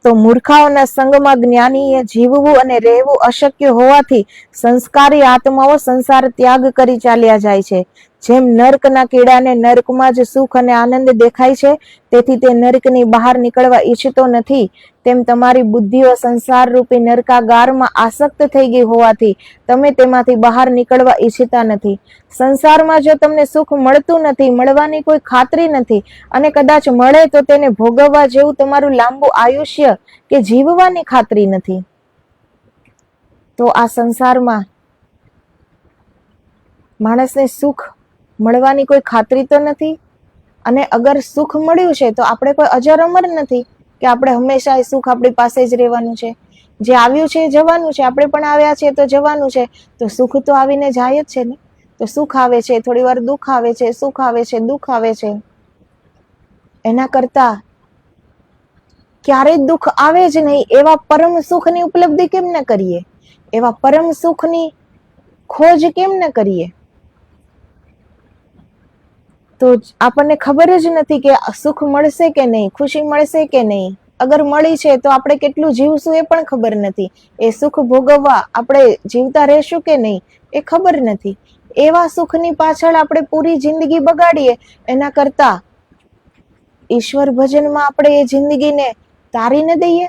તો મૂર્ખાઓના સંગમાં જ્ઞાનીએ જીવવું અને રહેવું અશક્ય હોવાથી સંસ્કારી આત્માઓ સંસાર ત્યાગ કરી ચાલ્યા જાય છે. જેમ નર્કના કીડાને નર્કમાં જ સુખ અને આનંદ દેખાય છે, તેથી તે નર્કની બહાર નીકળવા ઈચ્છતો નથી, તેમ તમારી બુદ્ધિઓ સંસાર રૂપી નરકાગારમાં આસક્ત થઈ ગઈ હોવાથી તમે તેમાંથી બહાર નીકળવા ઈચ્છતા નથી. સંસારમાં જો તમને સુખ મળતું નથી, મળવાની કોઈ ખાતરી નથી, અને કદાચ મળે તો તેને ભોગવવા જેવું તમારું લાંબુ આયુષ્ય કે જીવવાની ખાતરી નથી, તો આ સંસારમાં માણસને સુખ મળવાની કોઈ ખાતરી તો નથી. અને અગર સુખ મળ્યું છે તો આપણે કોઈ અજર અમર નથી કે આપણે હંમેશા એ સુખ આપણી પાસે જ રહેવાનું છે. જે આવ્યું છે એ જવાનું છે, આપણે પણ આવ્યા છે તો જવાનું છે. તો સુખ તો આવીને જાય જ છે ને. તો સુખ આવે છે, થોડી વાર દુઃખ આવે છે, સુખ આવે છે, દુઃખ આવે છે. એના કરતા ક્યારેય દુઃખ આવે જ નહીં એવા પરમ સુખની ઉપલબ્ધિ કેમ ન કરીએ? એવા પરમ સુખની ખોજ કેમ ન કરીએ? તો આપણને ખબર જ નથી કે સુખ મળશે કે નહીં, ખુશી મળશે કે નહીં. અગર મળી છે તો આપણે કેટલું જીવશું એ પણ ખબર નથી. એ સુખ ભોગવવા આપણે જીવતા રહેશું કે નહીં એ ખબર નથી. એવા સુખની પાછળ આપણે પૂરી જિંદગી બગાડીએ એના કરતા ઈશ્વર ભજનમાં આપણે એ જિંદગીને તારી ન દઈએ.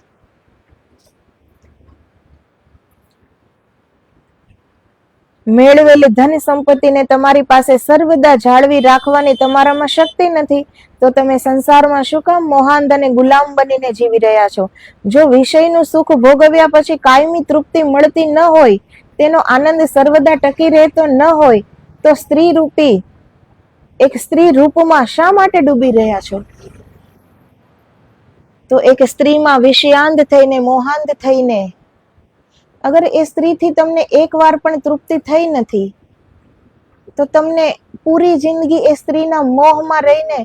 મેળવેલી ધન સંપત્તિને તમારી પાસે સર્વદા જાળવી રાખવાની તમારામાં શક્તિ નથી, તો તમે સંસારમાં શું કામ મોહાંધ અને ગુલામ બનીને જીવી રહ્યા છો? જો વિષયનું સુખ ભોગવ્યા પછી કાયમી તૃપ્તિ મળતી ન હોય, તેનો આનંદ સર્વદા ટકી રહેતો ન હોય, તો એક સ્ત્રી રૂપમાં શા માટે ડૂબી રહ્યા છો? તો એક સ્ત્રીમાં વિષયાંધ થઈને, મોહાંધ થઈને, અગર એ સ્ત્રીથી તમને એકવાર પણ તૃપ્તિ થઈ નથી, તો તમને પૂરી જિંદગી એ સ્ત્રીના મોહમાં રહીને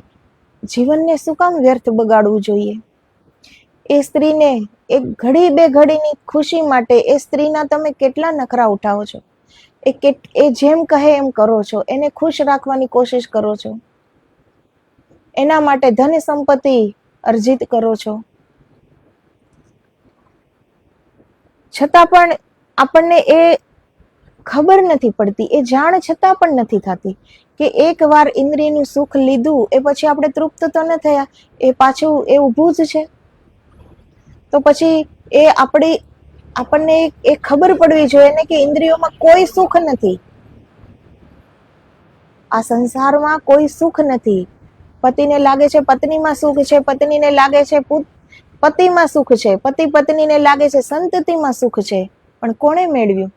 જીવનને શું કામ વ્યર્થ બગાડવું જોઈએ? એ સ્ત્રીને એક ઘડી બે ઘડીની ખુશી માટે એ સ્ત્રીના તમે કેટલા નખરા ઉઠાવો છો? એ જેમ કહે એમ કરો છો, એને ખુશ રાખવાની કોશિશ કરો છો, એના માટે ધન સંપત્તિ અર્જિત કરો છો, છતાં પણ આપણને એ ખબર નથી પડતી, એ જાણ છતાં પણ નથી થતી કે એકવાર ઇન્દ્રિયનું સુખ લીધું એ પછી આપણે તૃપ્ત તો ન થયા, એ પાછું એ ઊભું જ છે. તો પછી એ આપણને એ ખબર પડવી જોઈએ ને કે ઇન્દ્રિયોમાં કોઈ સુખ નથી, આ સંસારમાં કોઈ સુખ નથી. પતિને લાગે છે પત્નીમાં સુખ છે, પત્નીને લાગે છે પતિમાં સુખ છે, પતિ પત્નીને લાગે છે સંતતિમાં સુખ છે, પણ કોણે મેળવ્યું?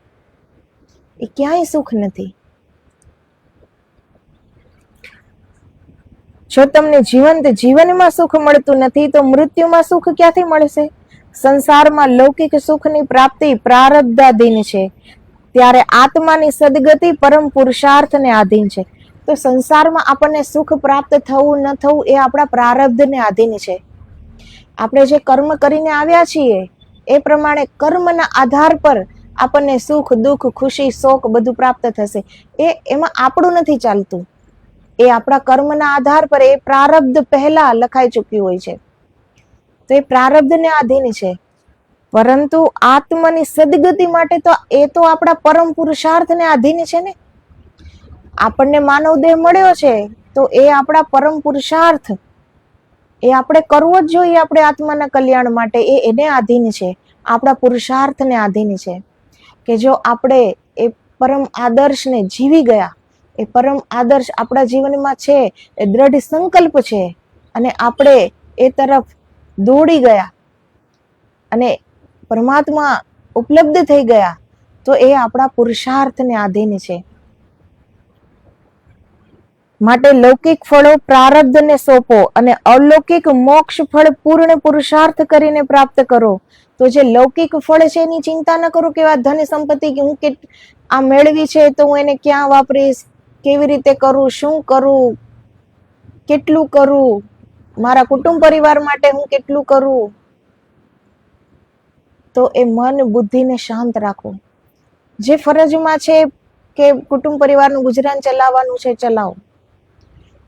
એ ક્યાંય સુખ નથી. જો તમને જીવંત જીવનમાં સુખ મળતું નથી તો મૃત્યુમાં સુખ ક્યાંથી મળશે? સંસારમાં લૌકિક સુખની પ્રાપ્તિ પ્રારબ્ધાધીન છે, ત્યારે આત્માની સદગતિ પરમ પુરુષાર્થને આધીન છે. તો સંસારમાં આપણને સુખ પ્રાપ્ત થવું ન થવું એ આપણા પ્રારબ્ધને આધીન છે. આપણે જે કર્મ કરીને આવ્યા છીએ એ પ્રમાણે કર્મના આધાર પર આપણને સુખ દુઃખ ખુશી શોક બધું પ્રાપ્ત થશે. એમાં આપણું નથી ચાલતું, એ આપણા કર્મના આધાર પર, એ પ્રારબ્ધ પહેલા લખાઈ ચૂક્યું હોય છે, તો એ પ્રારબ્ધને આધીન છે. પરંતુ આત્માની સદગતિ માટે તો એ તો આપણા પરમ પુરુષાર્થને આધીન છે ને. આપણને માનવ દેહ મળ્યો છે તો એ આપણા પરમ પુરુષાર્થ, એ આપણે કરવો જ જોઈએ આપણે આત્માના કલ્યાણ માટે, એને આધીન છે, આપણા પુરુષાર્થને આધીન છે. કે જો આપણે એ પરમ આદર્શને જીવી ગયા, એ પરમ આદર્શ આપણા જીવનમાં છે, એ દ્રઢ સંકલ્પ છે, અને આપણે એ તરફ દોડી ગયા અને પરમાત્મા ઉપલબ્ધ થઈ ગયા, તો એ આપણા પુરુષાર્થને આધીન છે. માટે લૌકિક ફળો પ્રારબ્ધને સોંપો અને અલૌકિક મોક્ષ ફળ પૂર્ણ પુરુષાર્થ કરીને પ્રાપ્ત કરો. તો જે લૌકિક ફળ છે એની ચિંતા ન કરો કે આ ધન સંપત્તિ હું આ મેળવી છે તો હું એને ક્યાં વાપરીશ, કેવી રીતે કરું, શું કરું, કેટલું કરું, મારા કુટુંબ પરિવાર માટે હું કેટલું કરું. તો એ મન બુદ્ધિને શાંત રાખો. જે ફરજમાં છે કે કુટુંબ પરિવારનું ગુજરાન ચલાવવાનું છે, ચલાવો.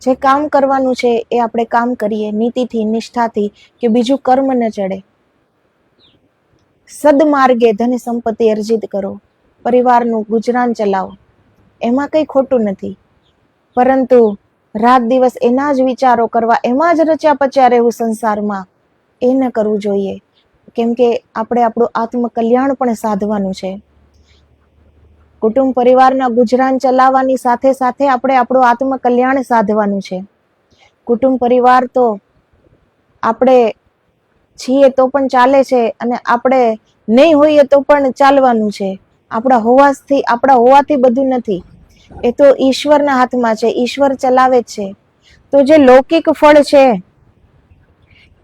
જે કામ કરવાનું છે એ આપણે કામ કરીએ નીતિથી, નિષ્ઠાથી, કે બીજું કર્મ ન ચડે. સદમાર્ગે ધન સંપત્તિ અર્જિત કરો, પરિવારનું ગુજરાન ચલાવો, એમાં કંઈ ખોટું નથી. પરંતુ રાત દિવસ એના જ વિચારો કરવા, એમાં જ રચ્યા પચ્યા રહેવું સંસારમાં, એ ન કરવું જોઈએ. કેમ કે આપણે આપણું આત્મકલ્યાણ પણ સાધવાનું છે. કુટુંબ પરિવારના ગુજરાન ચલાવવાની સાથે સાથે આપણે આપણું આત્મકલ્યાણ સાધવાનું છે. કુટુંબ પરિવાર તો આપણે છીએ તો પણ ચાલે છે, અને આપણે નહીં હોઈએ તો પણ ચાલવાનું છે. આપણા હોવાથી બધું નથી, એ તો ઈશ્વરના હાથમાં છે, ઈશ્વર ચલાવે જ છે. તો જે લૌકિક ફળ છે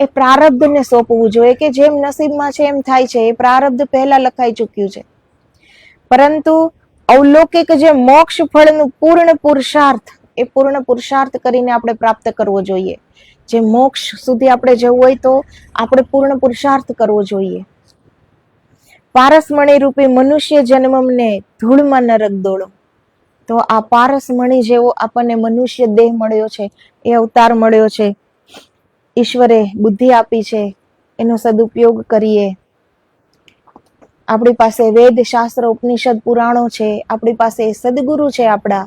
એ પ્રારબ્ધને સોંપવું જોઈએ, કે જેમ નસીબમાં છે એમ થાય છે, એ પ્રારબ્ધ પહેલા લખાઈ ચૂક્યું છે. પરંતુ અવલૌકિક જે મોક્ષ ફળનું પૂર્ણ પુરુષાર્થ, એ પૂર્ણ પુરુષાર્થ કરીને આપણે પ્રાપ્ત કરવો જોઈએ. જે મોક્ષ સુધી આપણે જવું હોય તો આપણે પૂર્ણ પુરુષાર્થ કરવો જોઈએ. પારસમણી રૂપી મનુષ્ય જન્મને ધૂળમાં નરક દોડો. તો આ પારસમણી જેવો આપણને મનુષ્ય દેહ મળ્યો છે, એ અવતાર મળ્યો છે, ઈશ્વરે બુદ્ધિ આપી છે, એનો સદુપયોગ કરીએ. આપણી પાસે વેદ શાસ્ત્ર ઉપનિષદ પુરાણો છે, આપણી પાસે સદગુરુ છે આપણા,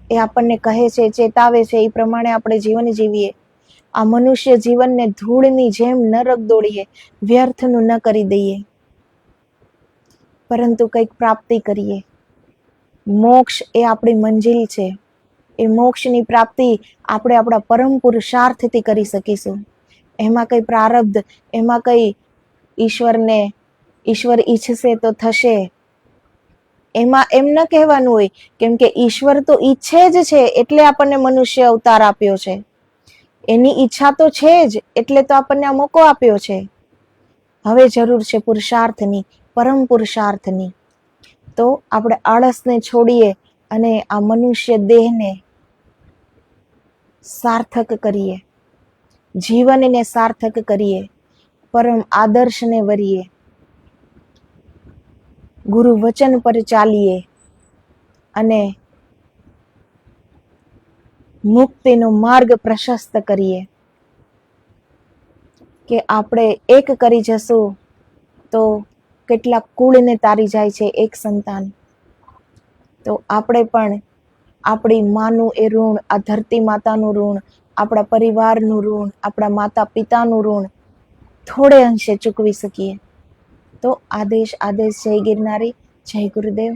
એ આપણને કહે છે, ચેતાવે છે, એ પ્રમાણે આપણે જીવન જીવીએ. આ મનુષ્ય જીવનને ધૂળની જેમ નરક દોડીએ, વ્યર્થનું ન કરી દઈએ, પરંતુ કંઈક પ્રાપ્તિ કરીએ. મોક્ષ એ આપણી મંજિલ છે. એ મોક્ષની પ્રાપ્તિ આપણે આપણા પરમ પુરુષાર્થથી કરી શકીશું. એમાં કઈ પ્રારબ્ધ, એમાં કઈ ઈશ્વર ઈચ્છશે તો થશે, એમાં એમ ન કહેવાનું હોય. કેમ કે ઈશ્વર તો ઈચ્છે જ છે, એટલે આપણને મનુષ્ય અવતાર આપ્યો છે. એની ઈચ્છા તો છે જ, એટલે તો આપણને આ મોકો આપ્યો છે. હવે જરૂર છે પુરુષાર્થની, પરમ પુરુષાર્થની. તો આપણે આળસને છોડીએ અને આ મનુષ્ય દેહને સાર્થક કરીએ, જીવનને સાર્થક કરીએ, પરમ આદર્શને વરીએ, ગુરુ વચન પર ચાલીએ, અને મુક્તિનો માર્ગ પ્રશસ્ત કરીએ. કે આપણે એક કરી જશું તો કેટલાક કુળને તારી જાય છે એક સંતાન. તો આપણે પણ આપણી માનું એ ઋણ, આ ધરતી માતાનું ઋણ, આપણા પરિવારનું ઋણ, આપણા માતા પિતાનું ઋણ થોડે અંશે ચૂકવી શકીએ. તો આદેશ. જય ગિરનારી, જય ગુરુદેવ.